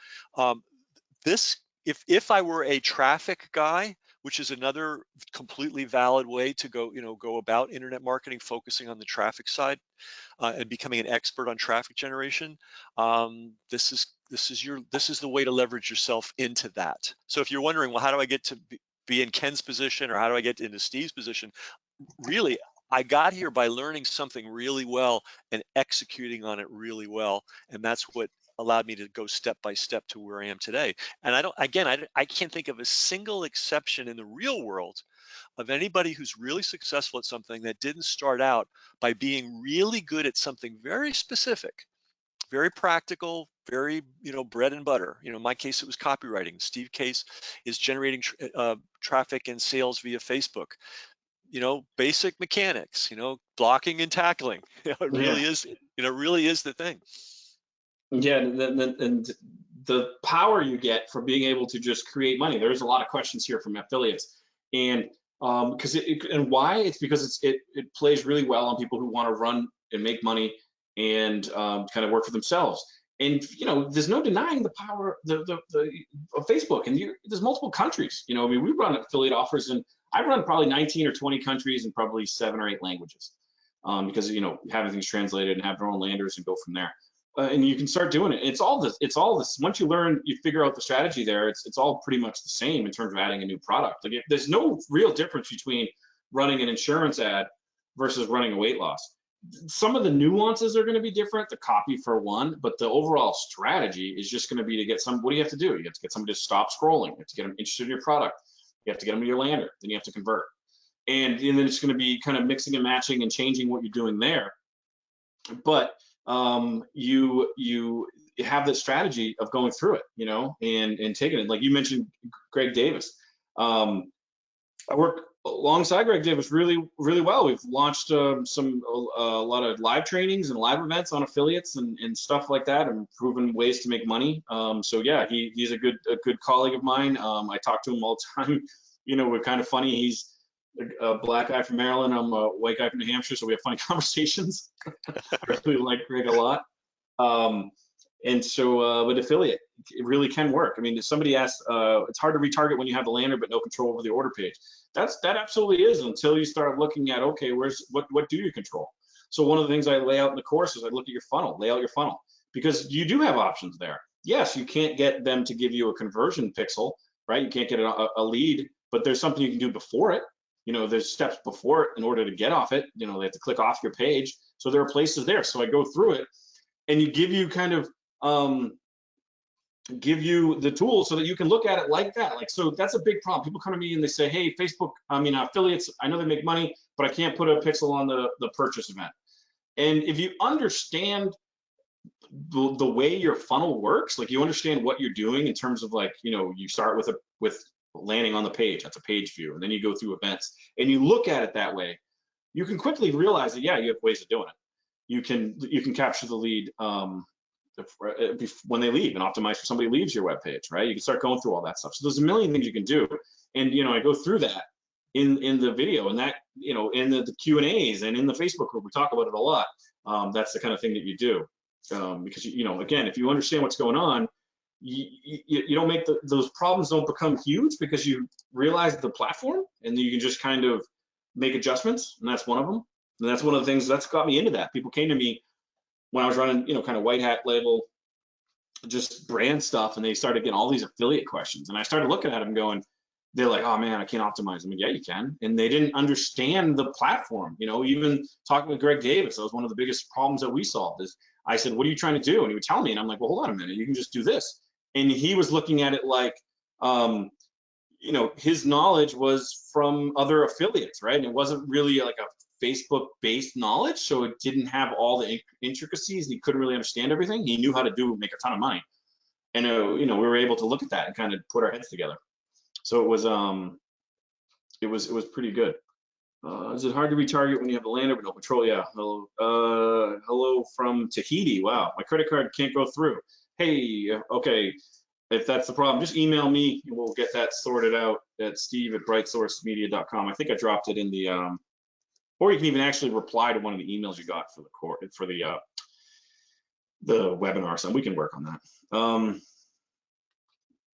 if I were a traffic guy, which is another completely valid way to go about internet marketing, focusing on the traffic side, and becoming an expert on traffic generation, this is the way to leverage yourself into that. So if you're wondering, well, how do I get to be in Ken's position, or how do I get into Steve's position? Really, I got here by learning something really well and executing on it really well, and that's what allowed me to go step by step to where I am today. And I can't think of a single exception in the real world of anybody who's really successful at something that didn't start out by being really good at something very specific, very practical, very bread and butter. In my case, it was copywriting. Steve's case is generating traffic and sales via Facebook. Basic mechanics. Blocking and tackling. It really is. Really is the thing. Yeah, and the power you get from being able to just create money. There's a lot of questions here from affiliates, and because why? It's because it plays really well on people who want to run and make money and kind of work for themselves. And there's no denying the power of Facebook. And there's multiple countries. I mean, we run affiliate offers, and I run probably 19 or 20 countries and probably 7 or 8 languages, because having things translated and have their own landers and go from there. And you can start doing it. It's all this. Once you learn, you figure out the strategy there. It's all pretty much the same in terms of adding a new product. Like there's no real difference between running an insurance ad versus running a weight loss. Some of the nuances are going to be different, the copy for one, but the overall strategy is just going to be to get what do you have to do? You have to get somebody to stop scrolling. You have to get them interested in your product. You have to get them to your lander. Then you have to convert. And then it's going to be kind of mixing and matching and changing what you're doing there. But you have that strategy of going through it, and taking it. Like you mentioned, Greg Davis. I work alongside Greg Davis really well. We've launched a lot of live trainings and live events on affiliates and stuff like that, and proven ways to make money. So yeah, he's a good colleague of mine. I talk to him all the time. We're kind of funny. He's a black guy from Maryland. I'm a white guy from New Hampshire, so we have funny conversations. I really like Greg a lot. And so with affiliate, it really can work. I mean, if somebody asks, it's hard to retarget when you have the lander but no control over the order page. That absolutely is, until you start looking at, okay, what do you control? So one of the things I lay out in the course is I look at your funnel, lay out your funnel, because you do have options there. Yes, you can't get them to give you a conversion pixel, right? You can't get a lead, but there's something you can do before it. There's steps before it in order to get off it. They have to click off your page. So there are places there. So I go through it and you give you kind of, give you the tools so that you can look at it like that. So that's a big problem. People come to me and they say, hey, Facebook, affiliates, I know they make money, but I can't put a pixel on the purchase event. And if you understand the way your funnel works, you understand what you're doing in terms of you start with landing on the page, that's a page view, and then you go through events and you look at it that way, you can quickly realize that, yeah, you have ways of doing it. You can capture the lead when they leave and optimize for somebody leaves your web page, right? You can start going through all that stuff. So there's a million things you can do, and I go through that in the video, and that in the Q&As and in the Facebook group, we talk about it a lot. That's the kind of thing that you do, because again, if you understand what's going on, you don't make those problems don't become huge, because you realize the platform, and then you can just kind of make adjustments, and that's one of them. And that's one of the things that's got me into that. People came to me when I was running, kind of white hat label, just brand stuff, and they started getting all these affiliate questions. And I started looking at them going, they're like, oh man, I can't optimize them. Yeah, you can. And they didn't understand the platform. Even talking with Greg Davis, that was one of the biggest problems that we solved. Is I said, what are you trying to do? And he would tell me, and I'm like, well, hold on a minute, you can just do this. And he was looking at it like, his knowledge was from other affiliates, right? And it wasn't really like a Facebook-based knowledge, so it didn't have all the intricacies, and he couldn't really understand everything. He knew how to make a ton of money, and we were able to look at that and kind of put our heads together. So it was pretty good. Is it hard to retarget when you have the lander but no control? Yeah. Hello from Tahiti. Wow, my credit card can't go through. Hey, okay. If that's the problem, just email me and we'll get that sorted out at steve@brightsourcemedia.com. I think I dropped it in the or you can even actually reply to one of the emails you got for the webinar. So we can work on that.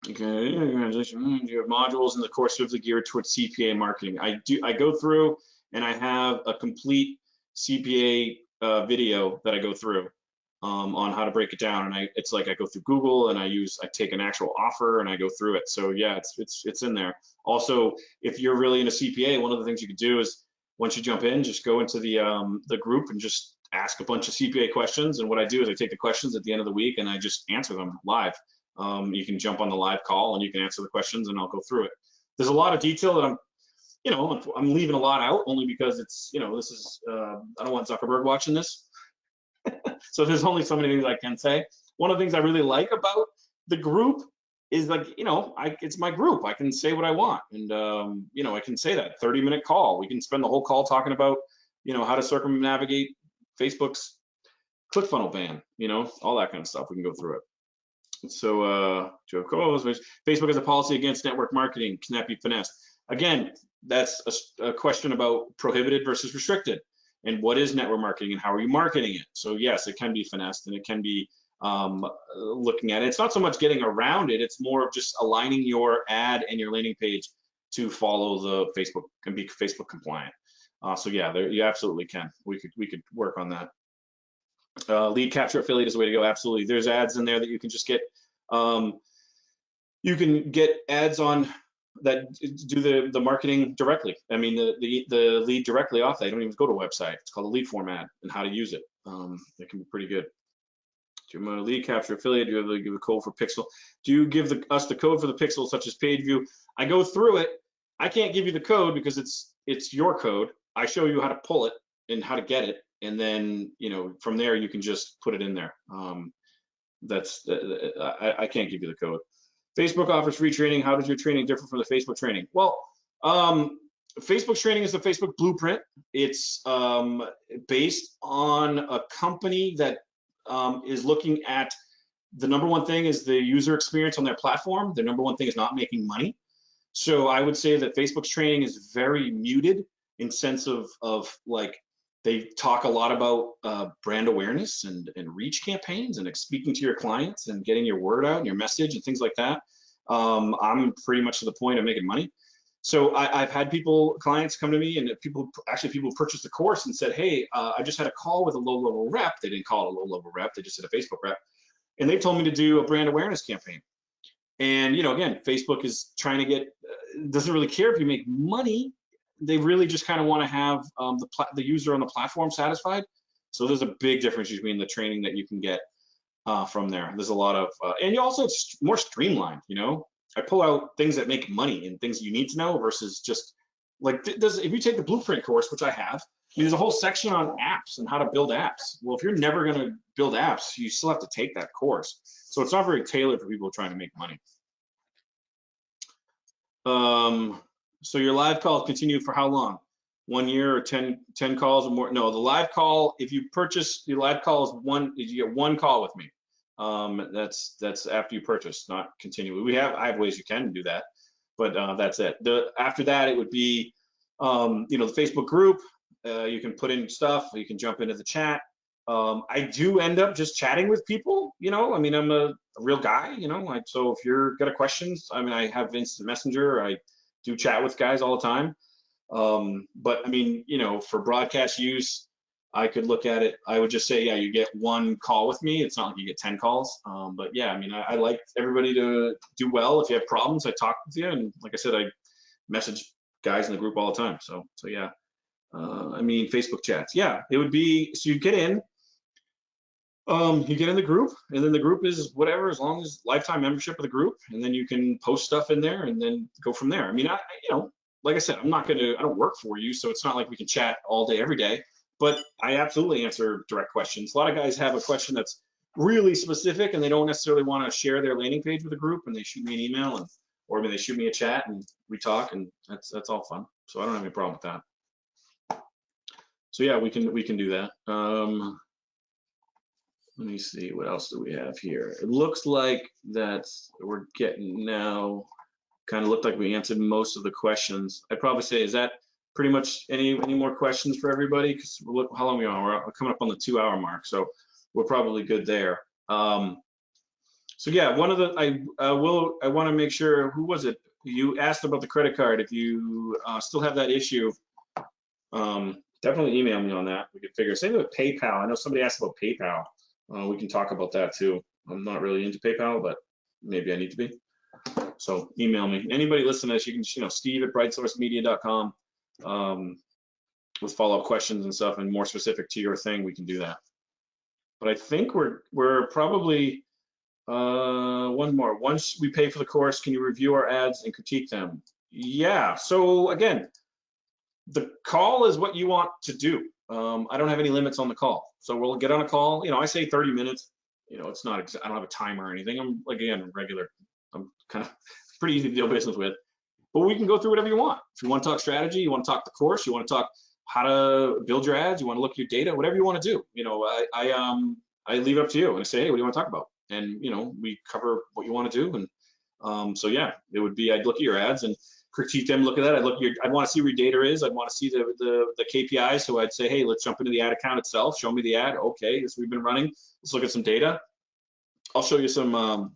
Okay, do you have modules in the course specifically geared towards CPA marketing? I do. I go through and I have a complete CPA video that I go through on how to break it down. And it's like I go through Google and I take an actual offer and I go through it. So yeah, it's in there. Also, if you're really into CPA, one of the things you could do is, once you jump in, just go into the group and just ask a bunch of CPA questions. And what I do is I take the questions at the end of the week and I just answer them live. You can jump on the live call and you can answer the questions and I'll go through it. There's a lot of detail that I'm leaving a lot out, only because it's, this is, I don't want Zuckerberg watching this. So there's only so many things I can say. One of the things I really like about the group is it's my group. I can say what I want, and I can say that 30-minute call. We can spend the whole call talking about how to circumnavigate Facebook's ClickFunnels ban, all that kind of stuff. We can go through it. So Facebook has a policy against network marketing. Can that be finessed? Again, that's a question about prohibited versus restricted, and what is network marketing and how are you marketing it? So yes, it can be finessed, and it can be looking at it. It's not so much getting around it, it's more of just aligning your ad and your landing page to follow the Facebook, can be Facebook compliant. So yeah, you absolutely can. We could work on that. Lead capture affiliate is the way to go. Absolutely. There's ads in there that you can just get. You can get ads on that do the marketing directly. I mean, the lead directly off that. You don't even go to a website. It's called a lead form ad and how to use it. It can be pretty good. Do you want a lead capture affiliate? Do you have to give a code for pixel? Do you give us the code for the pixel, such as page view? I go through it. I can't give you the code because it's your code. I show you how to pull it and how to get it, and then from there you can just put it in there. I can't give you the code. Facebook offers free training. How does your training differ from the Facebook training? Well, Facebook's training is the Facebook blueprint. It's based on a company that is looking at the number one thing is the user experience on their platform. The number one thing is not making money. So I would say that Facebook's training is very muted in sense of like they talk a lot about brand awareness and reach campaigns and speaking to your clients and getting your word out and your message and things like that. I'm pretty much to the point of making money. So I've had clients come to me, and people purchased the course and said, hey, I just had a call with a low-level rep. They didn't call it a low-level rep. They just said a Facebook rep. And they told me to do a brand awareness campaign. And, again, Facebook is trying to doesn't really care if you make money. They really just kind of want to have the user on the platform satisfied. So there's a big difference between the training that you can get from there. There's a lot of, and it's more streamlined, I pull out things that make money and things you need to know versus just like if you take the blueprint course, which I have, there's a whole section on apps and how to build apps. Well, if you're never going to build apps, you still have to take that course. So it's not very tailored for people trying to make money. So your live calls continue for how long? 1 year or 10 calls or more? No, the live call, if you purchase, your live call is you get one call with me. That's after you purchase, not continually. I have ways you can do that, but that's it. After that, it would be, the Facebook group. You can put in stuff. You can jump into the chat. I do end up just chatting with people. I'm a real guy. So if you're got questions, I have instant messenger. I do chat with guys all the time. But for broadcast use, I could look at it. I would just say, yeah, you get one call with me. It's not like you get 10 calls. But yeah, I like everybody to do well. If you have problems, I talk with you. And like I said, I message guys in the group all the time. So yeah, Facebook chats. Yeah, it would be, so you get in the group, and then the group is whatever, as long as lifetime membership of the group, and then you can post stuff in there and then go from there. Like I said, I don't work for you, so it's not like we can chat all day, every day. But I absolutely answer direct questions. A lot of guys have a question that's really specific and they don't necessarily want to share their landing page with the group, and they shoot me an email or they shoot me a chat and we talk, and that's all fun. So I don't have any problem with that. So yeah, we can do that. Let me see, what else do we have here? It looks like we're getting now, kind of looked like we answered most of the questions. I'd probably say, is that pretty much any more questions for everybody? Because look how long we are. We're coming up on the 2-hour mark, so we're probably good there. So yeah, I want to make sure, who was it? You asked about the credit card. If you still have that issue, definitely email me on that. We could figure. Same with PayPal. I know somebody asked about PayPal. We can talk about that too. I'm not really into PayPal, but maybe I need to be. So email me. Anybody listening to this, you can, steve@brightsourcemedia.com. With follow-up questions and stuff, and more specific to your thing, we can do that. But I think we're probably one more. Once we pay for the course, can you review our ads and critique them? Yeah. So again, the call is what you want to do. I don't have any limits on the call, so we'll get on a call. I say 30 minutes. It's not. I don't have a timer or anything. I'm regular. I'm kind of pretty easy to do business with. But we can go through whatever you want. If you want to talk strategy, you want to talk the course, you want to talk how to build your ads, you want to look at your data, whatever you want to do. I leave it up to you, and I say, hey, what do you want to talk about? And we cover what you want to do. And so yeah, it would be, I'd look at your ads and critique them, look at that. I'd want to see where your data is. I'd want to see the KPIs. So I'd say, hey, let's jump into the ad account itself. Show me the ad. Okay, this we've been running. Let's look at some data. I'll show you some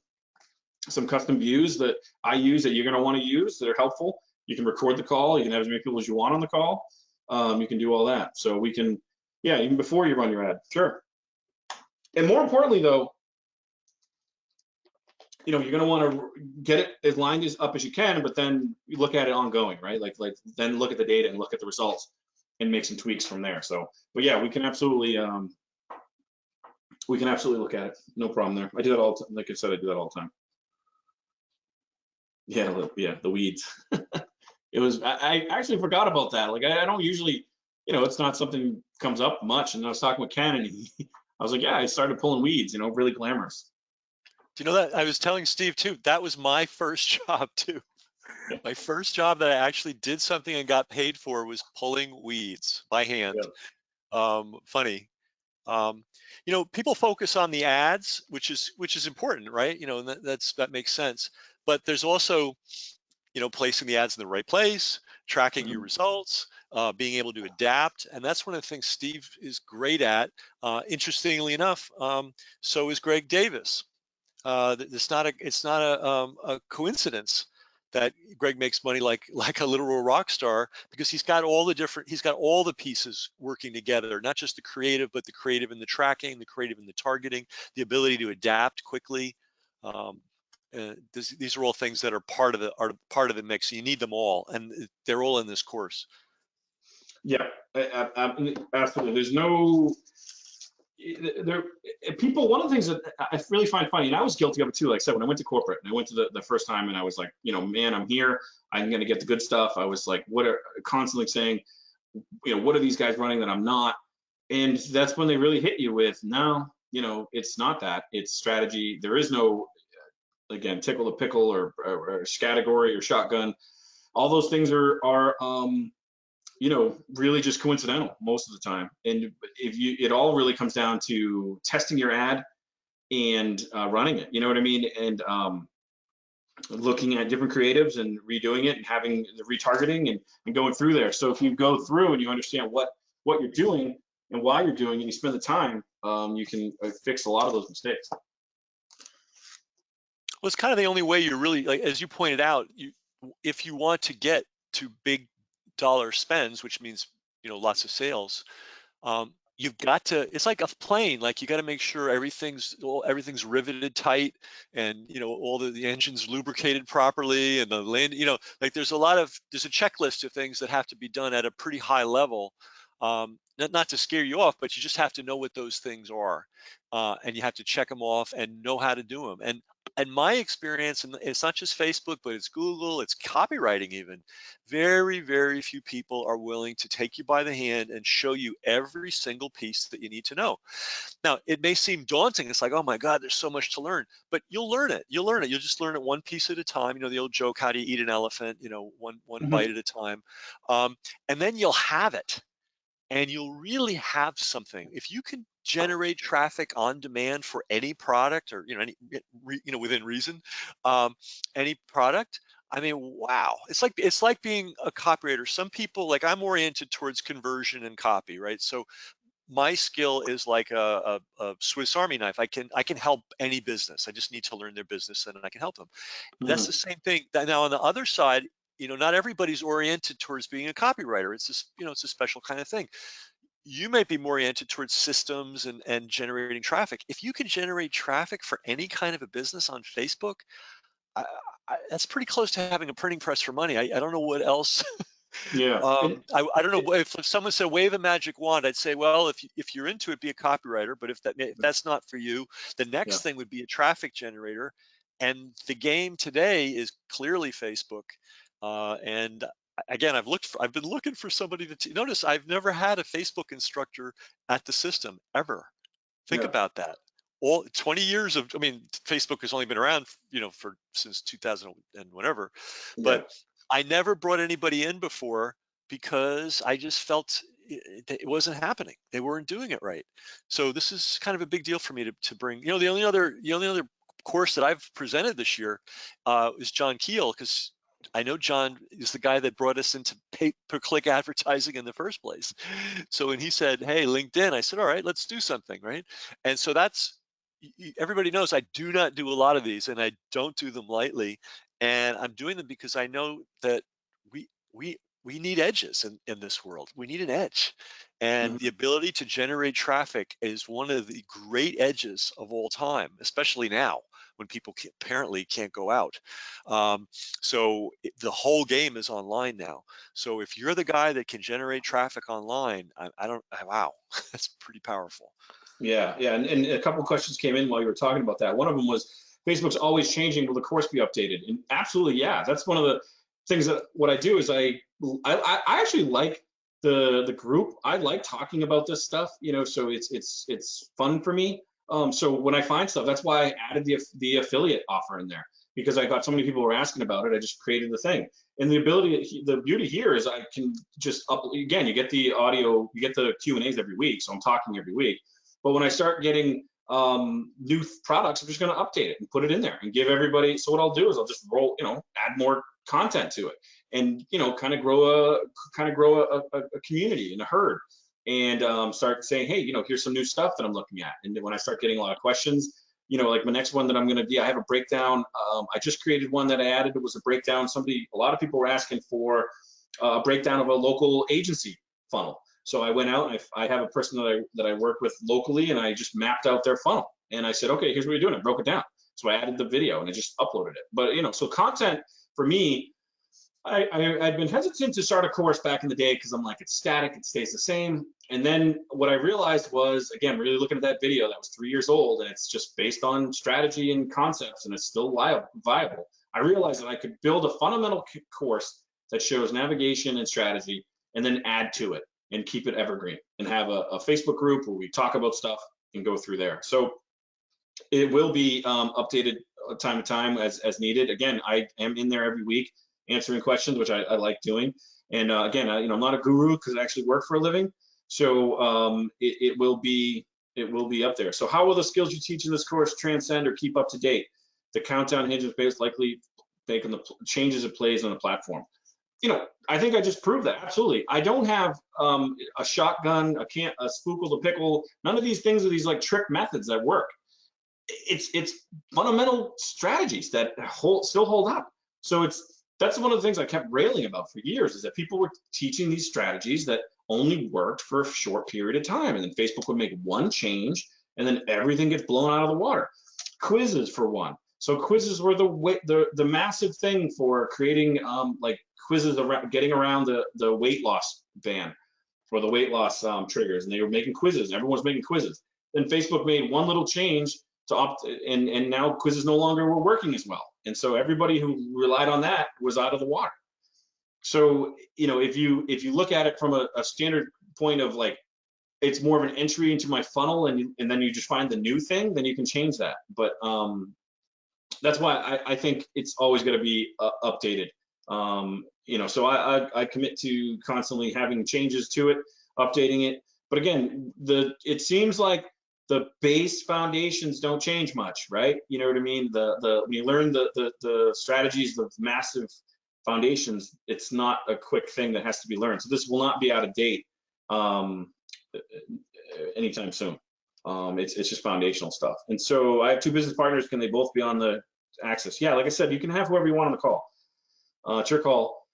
custom views that I use that you're going to want to use that are helpful. You can record the call. You can have as many people as you want on the call. You can do all that. So we can, yeah, even before you run your ad, sure. And more importantly, though, you're going to want to get it as lined as up as you can, but then you look at it ongoing, right? Like then look at the data and look at the results and make some tweaks from there. So, but yeah, we can absolutely look at it. No problem there. I do that all. Like I said, I do that all the time. Yeah, the weeds. I actually forgot about that. Like I don't usually, it's not something that comes up much. And I was talking with Ken, and I was like, yeah, I started pulling weeds, really glamorous. Do you know that I was telling Steve too, that was my first job too. My first job that I actually did something and got paid for was pulling weeds by hand. Yeah. Funny. Um, people focus on the ads, which is important, right? And that makes sense. But there's also, placing the ads in the right place, tracking your Mhm. results, being able to adapt, and that's one of the things Steve is great at. Interestingly enough, so is Greg Davis. It's not a coincidence that Greg makes money like a literal rock star, because he's got all the pieces working together, not just the creative, but the creative and the tracking, the creative and the targeting, the ability to adapt quickly. Um, these are all things that are part of the mix. You need them all, and they're all in this course. Yeah, absolutely. There's no there people. One of the things that I really find funny, and I was guilty of it too. Like I said, when I went to corporate, and I went to the first time, and I was like, man, I'm here. I'm going to get the good stuff. I was like, what are constantly saying, what are these guys running that I'm not? And that's when they really hit you with, no, it's not that. It's strategy. There is no, again, tickle the pickle or category or shotgun. All those things are really just coincidental most of the time. And it all really comes down to testing your ad and running it. You know what I mean? And looking at different creatives and redoing it and having the retargeting and going through there. So if you go through and you understand what you're doing and why you're doing it, and you spend the time, you can fix a lot of those mistakes. Well, it's kind of the only way you really, like, as you pointed out, if you want to get to big dollar spends, which means, lots of sales, you've got to, it's like a plane, like you got to make sure everything's riveted tight, and, all the engine's lubricated properly, and the land, like there's a checklist of things that have to be done at a pretty high level. Not to scare you off, but you just have to know what those things are, and you have to check them off and know how to do them. And my experience, and it's not just Facebook, but it's Google, it's copywriting even. Very, very few people are willing to take you by the hand and show you every single piece that you need to know. Now, it may seem daunting. It's like, oh my God, there's so much to learn, but you'll learn it. You'll learn it. You'll just learn it one piece at a time. The old joke, how do you eat an elephant? One Mhm. bite at a time. And then you'll have it, and you'll really have something. If you can generate traffic on demand for any product, or within reason, any product, I mean, wow, it's like being a copywriter. Some people, like, I'm oriented towards conversion and copy, right? So my skill is like a Swiss Army knife. I can help any business. I just need to learn their business, and I can help them. That's the Mhm. same thing. Now, on the other side, not everybody's oriented towards being a copywriter. It's a special kind of thing. You might be more oriented towards systems and generating traffic. If you can generate traffic for any kind of a business on Facebook, I, that's pretty close to having a printing press for money. I don't know what else. Yeah. I don't know if someone said wave a magic wand, I'd say, well, if you're into it, be a copywriter. But if that's not for you, the Yeah. next thing would be a traffic generator. And the game today is clearly Facebook. And again, I've been looking for somebody to notice. I've never had a Facebook instructor at the system ever. Think Yeah. about that. All 20 years of, I mean, Facebook has only been around, since 2000 and whatever, Yeah. but I never brought anybody in before, because I just felt it wasn't happening. They weren't doing it right. So this is kind of a big deal for me to bring. The only other course that I've presented this year is John Keel, because I know John is the guy that brought us into pay-per-click advertising in the first place. So when he said, "Hey, LinkedIn," I said, "All right, let's do something," right? And so everybody knows I do not do a lot of these, and I don't do them lightly. And I'm doing them because I know that we need edges in this world. We need an edge. And the Mhm. ability to generate traffic is one of the great edges of all time, especially now when people apparently can't go out. The whole game is online now. So if you're the guy that can generate traffic online, wow, that's pretty powerful. Yeah, yeah, and a couple of questions came in while you were talking about that. One of them was Facebook's always changing. Will the course be updated? And absolutely, yeah. That's one of the things that what I do is I actually like the group. I like talking about this stuff, so it's fun for me. So when I find stuff, that's why I added the affiliate offer in there. because I got so many people who were asking about it. I just created the thing. And the beauty here is I can just again, you get the audio, you get the Q&As every week, so I'm talking every week. But when I start getting new products, I'm just going to update it and put it in there and give everybody. So what I'll do is I'll just roll, add more content to it, and kind of grow a community and a herd, and start saying, hey, here's some new stuff that I'm looking at. And when I start getting a lot of questions, like my next one that I'm going to do, I have a breakdown. I just created one that I added. It was a breakdown. A lot of people were asking for a breakdown of a local agency funnel. So I went out and I have a person that I work with locally, and I just mapped out their funnel. And I said, okay, here's what you're doing. I broke it down. So I added the video and I just uploaded it. But so content for me, I'd been hesitant to start a course back in the day because I'm like, it's static, it stays the same. And then what I realized was, again, really looking at that video that was 3 years old, and it's just based on strategy and concepts, and it's still viable. I realized that I could build a fundamental course that shows navigation and strategy, and then add to it and keep it evergreen, and have a Facebook group where we talk about stuff and go through there. So it will be updated time to time as needed. Again, I am in there every week answering questions, which I like doing. And again, I'm not a guru because I actually work for a living. So it will be up there. So how will the skills you teach in this course transcend or keep up to date? The countdown hinges based likely based on the changes it plays on the platform. I think I just proved that. Absolutely. I don't have a shotgun, a spookle, a pickle. None of these things are these like trick methods that work. It's fundamental strategies that still hold up. So that's one of the things I kept railing about for years, is that people were teaching these strategies that only worked for a short period of time, and then Facebook would make one change and then everything gets blown out of the water. Quizzes for one. So quizzes were the massive thing for creating like quizzes around getting around the weight loss ban or the weight loss triggers, and they were making quizzes. Everyone's making quizzes. Then Facebook made one little change to opt, and now quizzes no longer were working as well. And so everybody who relied on that was out of the water. So if you look at it from a standard point of like, it's more of an entry into my funnel, and then you just find the new thing, then you can change that. But that's why I think it's always going to be updated. So I commit to constantly having changes to it, updating it. But again, it seems like the base foundations don't change much, right? You know what I mean? When you learn the strategies, the massive foundations, it's not a quick thing that has to be learned. So this will not be out of date anytime soon. It's just foundational stuff. And so I have two business partners. Can they both be on the access? Yeah, like I said, you can have whoever you want on the call. It's your call.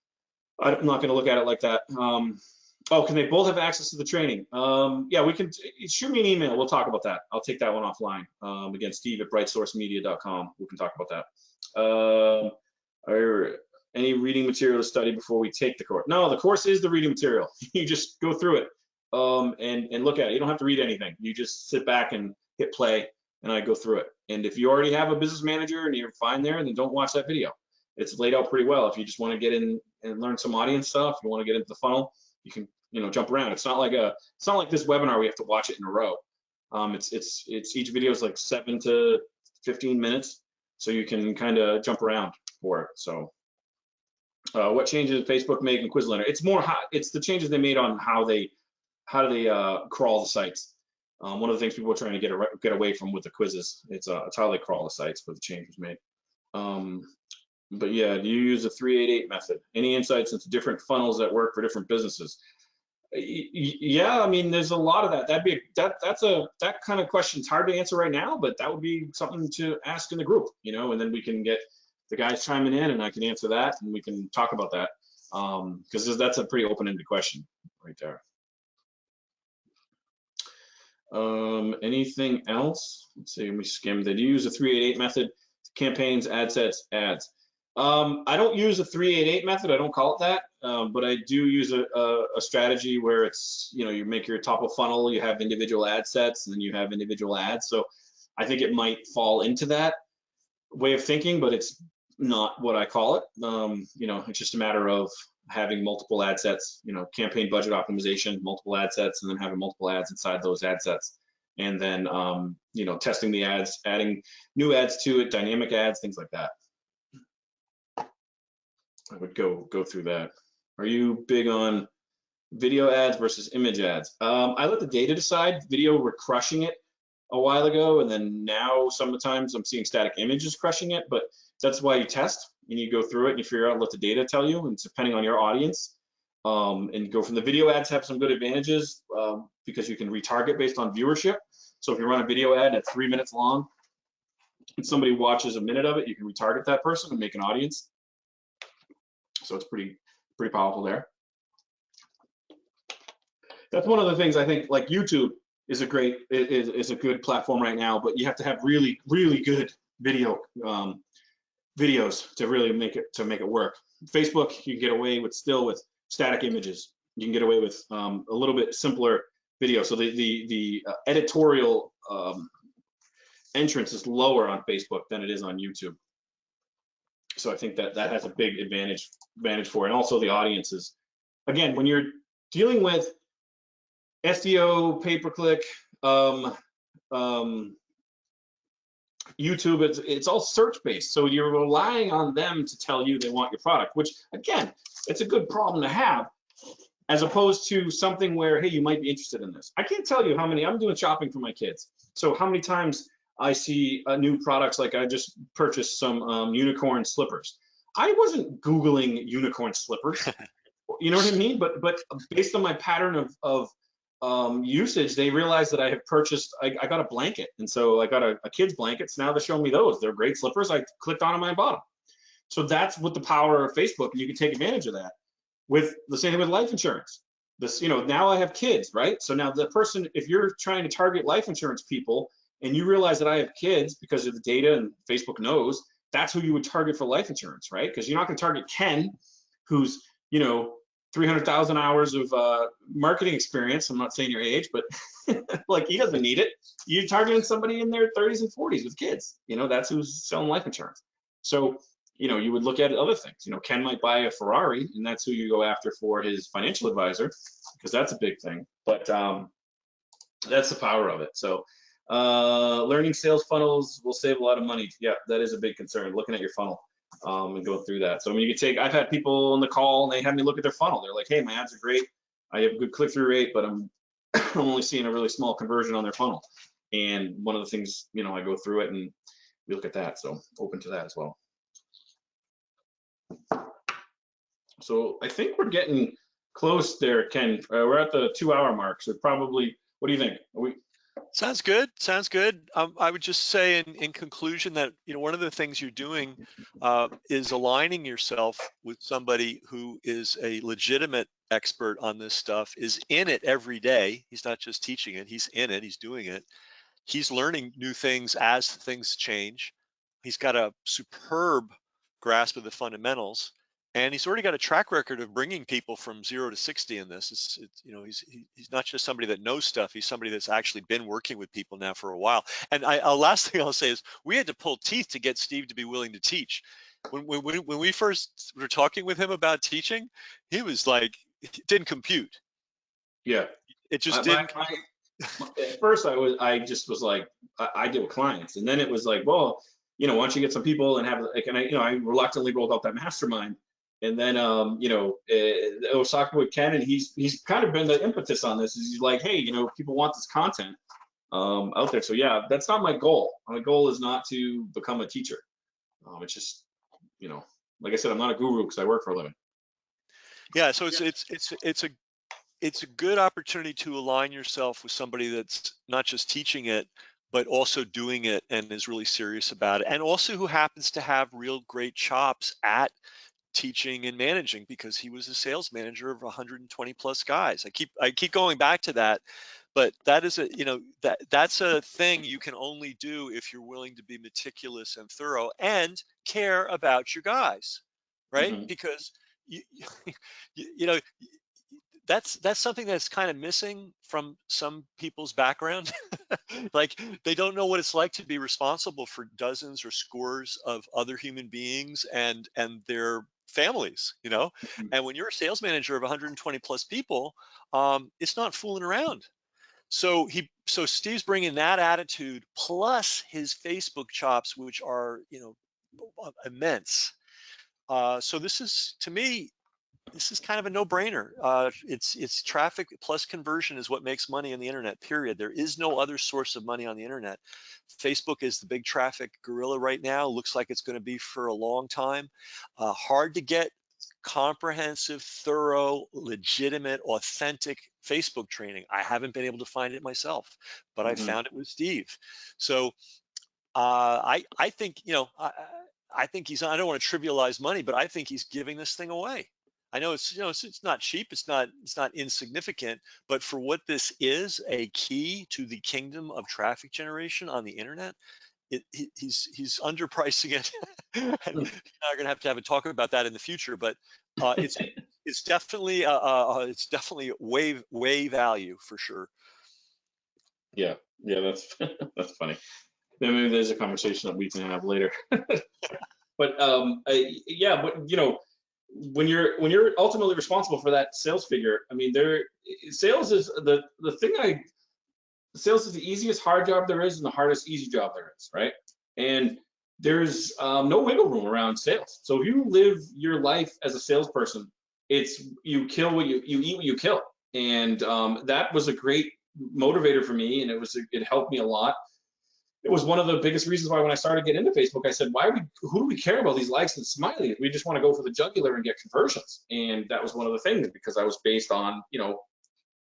I'm not going to look at it like that. Can they both have access to the training? Yeah, we can. Shoot me an email. We'll talk about that. I'll take that one offline. Again, steve@brightsourcemedia.com. We can talk about that. Any reading material to study before we take the course? No, the course is the reading material. You just go through it and look at it. You don't have to read anything. You just sit back and hit play, and I go through it. And if you already have a business manager and you're fine there, then don't watch that video. It's laid out pretty well. If you just want to get in and learn some audience stuff, you want to get into the funnel, you can jump around. It's not like this webinar where you have to watch it in a row. It's each video is like 7 to 15 minutes, so you can kind of jump around for it. So what changes did Facebook make in Quizlet? It's the changes they made on how do they crawl the sites. One of the things people are trying to get away from with the quizzes, it's how they crawl the sites where the change was made. But yeah, do you use the 388 method? Any insights into different funnels that work for different businesses? Yeah, I mean, there's a lot of that. That kind of question's hard to answer right now, but that would be something to ask in the group, and then we can get the guys chiming in, and I can answer that, and we can talk about that, because that's a pretty open-ended question right there. Anything else? Let's see, let me skim. Did you use the 388 method? Campaigns, ad sets, ads. I don't use a 388 method. I don't call it that, but I do use a strategy where it's, you make your top of funnel, you have individual ad sets, and then you have individual ads. So I think it might fall into that way of thinking, but it's not what I call it. It's just a matter of having multiple ad sets, campaign budget optimization, multiple ad sets, and then having multiple ads inside those ad sets. And then, testing the ads, adding new ads to it, dynamic ads, things like that. I would go through that. Are you big on video ads versus image ads? I let the data decide. Video, we're crushing it a while ago, and then now sometimes I'm seeing static images crushing it, but that's why you test and you go through it and you figure out what the data tell you, and it's depending on your audience. And go from the video ads have some good advantages because you can retarget based on viewership. So if you run a video ad that's 3 minutes long and somebody watches a minute of it, you can retarget that person and make an audience. So it's pretty powerful there. That's one of the things I think, like YouTube is a good platform right now, but you have to have really good videos to really make it work. Facebook, you can get away with still with static images. You can get away with a little bit simpler video. So the editorial entrance is lower on Facebook than it is on YouTube. So I think that has a big advantage for it. And also the audiences. Again, when you're dealing with SEO, pay-per-click, YouTube, it's all search-based. So you're relying on them to tell you they want your product, which again, it's a good problem to have, as opposed to something where, hey, you might be interested in this. I can't tell you how many, I'm doing shopping for my kids. So how many times I see new products, like I just purchased some unicorn slippers. I wasn't Googling unicorn slippers, you know what I mean? But based on my pattern of usage, they realized that I have purchased, I got a blanket. And so I got a kid's blanket. So now they're showing me those. They're great slippers. I clicked on them and I bought them. So that's what the power of Facebook, and you can take advantage of that. With the same thing with life insurance. This, now I have kids, right? So now the person, if you're trying to target life insurance people and you realize that I have kids because of the data and Facebook knows, that's who you would target for life insurance, right? Because you're not going to target Ken, who's, 300,000 hours of marketing experience. I'm not saying your age, but like he doesn't need it. You're targeting somebody in their 30s and 40s with kids. That's who's selling life insurance. So, you would look at other things. Ken might buy a Ferrari, and that's who you go after for his financial advisor, because that's a big thing. But that's the power of it. So learning sales funnels will save a lot of money. Yeah, that is a big concern, looking at your funnel. And go through that. So you can take, I've had people on the call and they have me look at their funnel. They're like, hey, my ads are great. I have a good click-through rate, but I'm only seeing a really small conversion on their funnel. And one of the things, I go through it and we look at that. So open to that as well. So I think we're getting close there, Ken. We're at the 2-hour mark. So probably, what do you think? Are we? Sounds good. Sounds good. I would just say in conclusion that, one of the things you're doing is aligning yourself with somebody who is a legitimate expert on this stuff, is in it every day. He's not just teaching it, he's in it, he's doing it. He's learning new things as things change. He's got a superb grasp of the fundamentals, and he's already got a track record of bringing people from 0 to 60 in this. He's not just somebody that knows stuff. He's somebody that's actually been working with people now for a while. And last thing I'll say is we had to pull teeth to get Steve to be willing to teach. When we first were talking with him about teaching, he was like, it didn't compute. Yeah, it just didn't. At first I just was like, I deal with clients, and then it was like, well, why don't you get some people and have like, and I reluctantly rolled out that mastermind, and then I was talking with Ken, and he's kind of been the impetus on this. Is he's like, hey, people want this content out there. So yeah, that's not my goal. My goal is not to become a teacher. It's just, like I said, I'm not a guru because I work for a living. Yeah, so it's a good opportunity to align yourself with somebody that's not just teaching it, but also doing it and is really serious about it, and also who happens to have real great chops at teaching and managing, because he was a sales manager of 120 plus guys. I keep going back to that, but that is that's a thing you can only do if you're willing to be meticulous and thorough and care about your guys, right? Mm-hmm. Because you, you know that's something that's kind of missing from some people's background. Like they don't know what it's like to be responsible for dozens or scores of other human beings and their families, and when you're a sales manager of 120 plus people, it's not fooling around. So Steve's bringing that attitude plus his Facebook chops, which are immense. So this is, to me, this is kind of a no-brainer. It's traffic plus conversion is what makes money on the internet, period. There is no other source of money on the internet. Facebook is the big traffic gorilla right now. Looks like it's going to be for a long time. Hard to get comprehensive, thorough, legitimate, authentic Facebook training. I haven't been able to find it myself, but I Mhm. found it with Steve. So I think, I think he's, I don't want to trivialize money, but I think he's giving this thing away. I know it's, it's not cheap, it's not insignificant, but for what this is, a key to the kingdom of traffic generation on the internet, he's underpricing it. And we're gonna have to have a talk about that in the future, but it's definitely it's definitely way value for sure. Yeah, yeah, that's that's funny. Maybe there's a conversation that we can have later. But yeah, but when you're ultimately responsible for that sales figure, I mean, sales is the thing. Sales is the easiest hard job there is and the hardest easy job there is, right? And there's no wiggle room around sales. So if you live your life as a salesperson, it's you kill what you eat what you kill, and that was a great motivator for me, and it helped me a lot. It was one of the biggest reasons why when I started getting into Facebook, I said, who do we care about these likes and smileys? We just want to go for the jugular and get conversions. And that was one of the things because I was based on,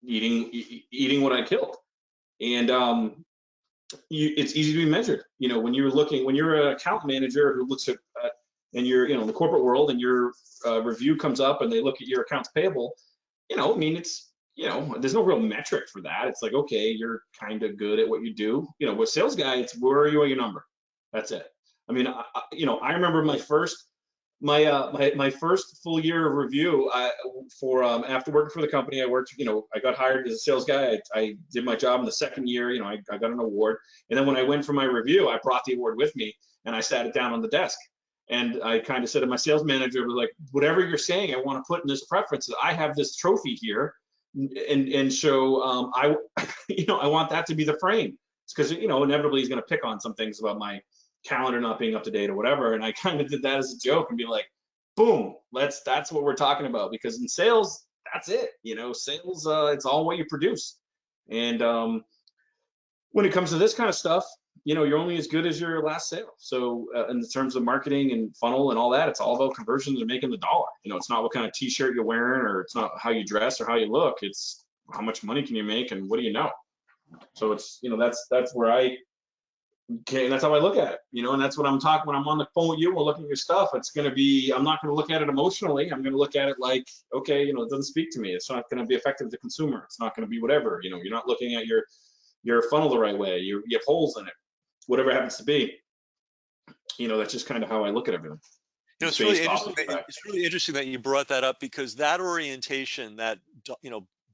eating what I killed. And it's easy to be measured. When you're an account manager who looks at, and you're, in the corporate world and your review comes up and they look at your accounts payable, I mean, there's no real metric for that. It's like, okay, you're kind of good at what you do. With sales guy, it's where are you on your number? That's it. I mean, I remember my first full year of review. For after working for the company, I worked. I got hired as a sales guy. I did my job in the second year. I got an award, and then when I went for my review, I brought the award with me and I sat it down on the desk. And I kind of said to my sales manager, was like, whatever you're saying, I want to put in this preference that I have this trophy here, and so I, I want that to be the frame. It's because inevitably he's going to pick on some things about my calendar not being up to date or whatever. And I kind of did that as a joke and be like, boom, that's what we're talking about. Because in sales, that's it. Sales, it's all what you produce. And when it comes to this kind of stuff, you're only as good as your last sale. So in terms of marketing and funnel and all that, it's all about conversions and making the dollar. It's not what kind of t-shirt you're wearing, or it's not how you dress or how you look. It's how much money can you make and what do you know? So it's, that's where that's how I look at it, and that's what I'm talking when I'm on the phone with you. We're looking at your stuff. I'm not going to look at it emotionally. I'm going to look at it like, okay, it doesn't speak to me. It's not going to be effective to the consumer. It's not going to be whatever. You're not looking at your funnel the right way. You have holes in it, whatever it happens to be. That's just kind of how I look at everything. It's really Based off interesting. of the fact. It's really interesting that you brought that up, because that orientation, that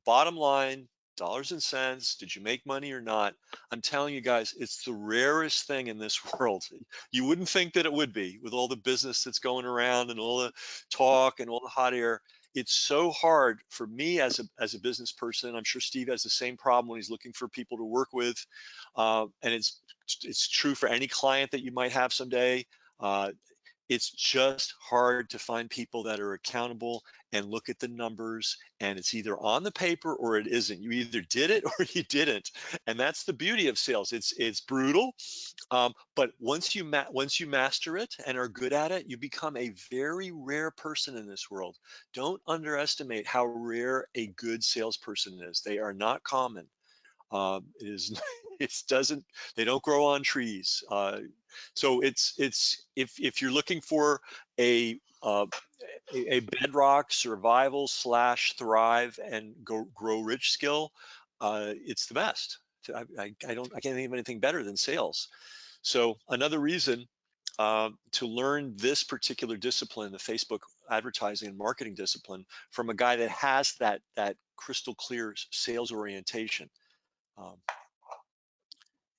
bottom line, dollars and cents, did you make money or not? I'm telling you guys, it's the rarest thing in this world. You wouldn't think that it would be, with all the business that's going around and all the talk and all the hot air. It's so hard for me as a business person. I'm sure Steve has the same problem when he's looking for people to work with, and it's true for any client that you might have someday. Uh, it's just hard to find people that are accountable and look at the numbers, and it's either on the paper or it isn't. You either did it or you didn't, and that's the beauty of sales. It's brutal, but once you master it and are good at it, you become a very rare person in this world. Don't underestimate how rare a good salesperson is. They are not common. It is it doesn't, they don't grow on trees. So it's if you're looking for a a bedrock survival slash thrive and grow rich skill, it's the best. I can't think of anything better than sales. So another reason to learn this particular discipline, the Facebook advertising and marketing discipline, from a guy that has that crystal clear sales orientation. Um,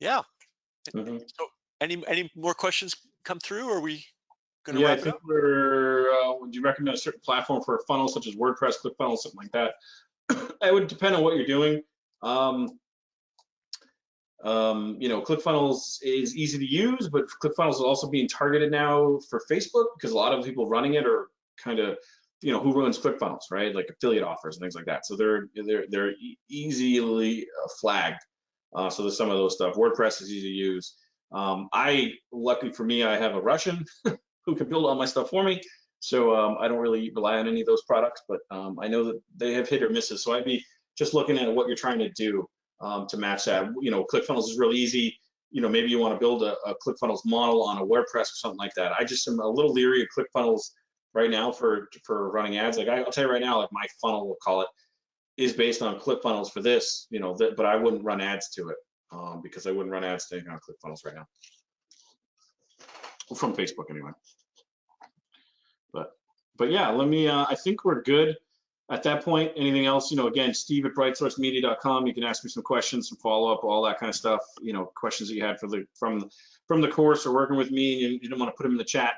yeah. Mhm. So any more questions come through, or are we going to Yeah, I wrap it think up? would you recommend a certain platform for a funnel, such as WordPress, ClickFunnels, something like that? It would depend on what you're doing. Um, ClickFunnels is easy to use, but ClickFunnels is also being targeted now for Facebook because a lot of people running it are kind of, who runs ClickFunnels, right? Like affiliate offers and things like that. So they're easily flagged. So there's some of those stuff. WordPress is easy to use. Luckily for me, I have a Russian who can build all my stuff for me. So I don't really rely on any of those products, but I know that they have hit or misses. So I'd be just looking at what you're trying to do to match that. ClickFunnels is really easy. Maybe you want to build a ClickFunnels model on a WordPress or something like that. I just am a little leery of ClickFunnels right now for running ads. Like I'll tell you right now, like my funnel, we'll call it, is based on ClickFunnels for this, but I wouldn't run ads to it because I wouldn't run ads to anything on ClickFunnels right now. From Facebook anyway. But yeah, let me, I think we're good at that point. Anything else, again, steve@brightsourcemedia.com. You can ask me some questions, some follow-up, all that kind of stuff, questions that you had from the course or working with me and you didn't want to put them in the chat.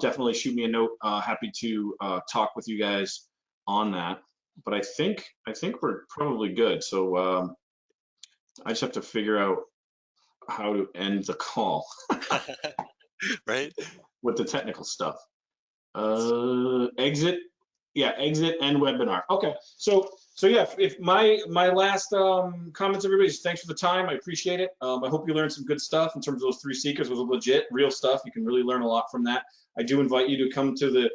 Definitely shoot me a note. Happy to talk with you guys on that. But I think we're probably good. So I just have to figure out how to end the call. Right. With the technical stuff. Exit end webinar. Okay, so yeah, if my last comments, everybody, is thanks for the time. I appreciate it. I hope you learned some good stuff in terms of those 3 secrets. Was legit, real stuff. You can really learn a lot from that. I do invite you to come to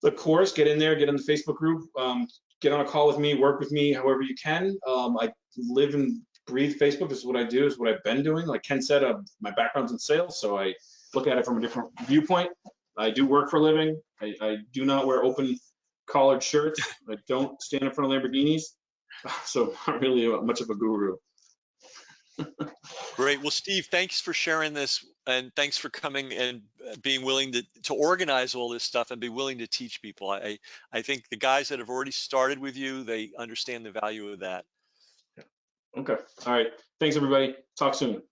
the course, get in there, get in the Facebook group, get on a call with me, work with me however you can. I live and breathe Facebook. This is what I do, is what I've been doing. Like Ken said, my background's in sales, so I look at it from a different viewpoint. I do work for a living. I do not wear open collared shirts. I don't stand in front of Lamborghinis. So I'm not really much of a guru. Great. Well, Steve, thanks for sharing this, and thanks for coming and being willing to organize all this stuff and be willing to teach people. I think the guys that have already started with you, they understand the value of that. Okay. All right. Thanks, everybody. Talk soon.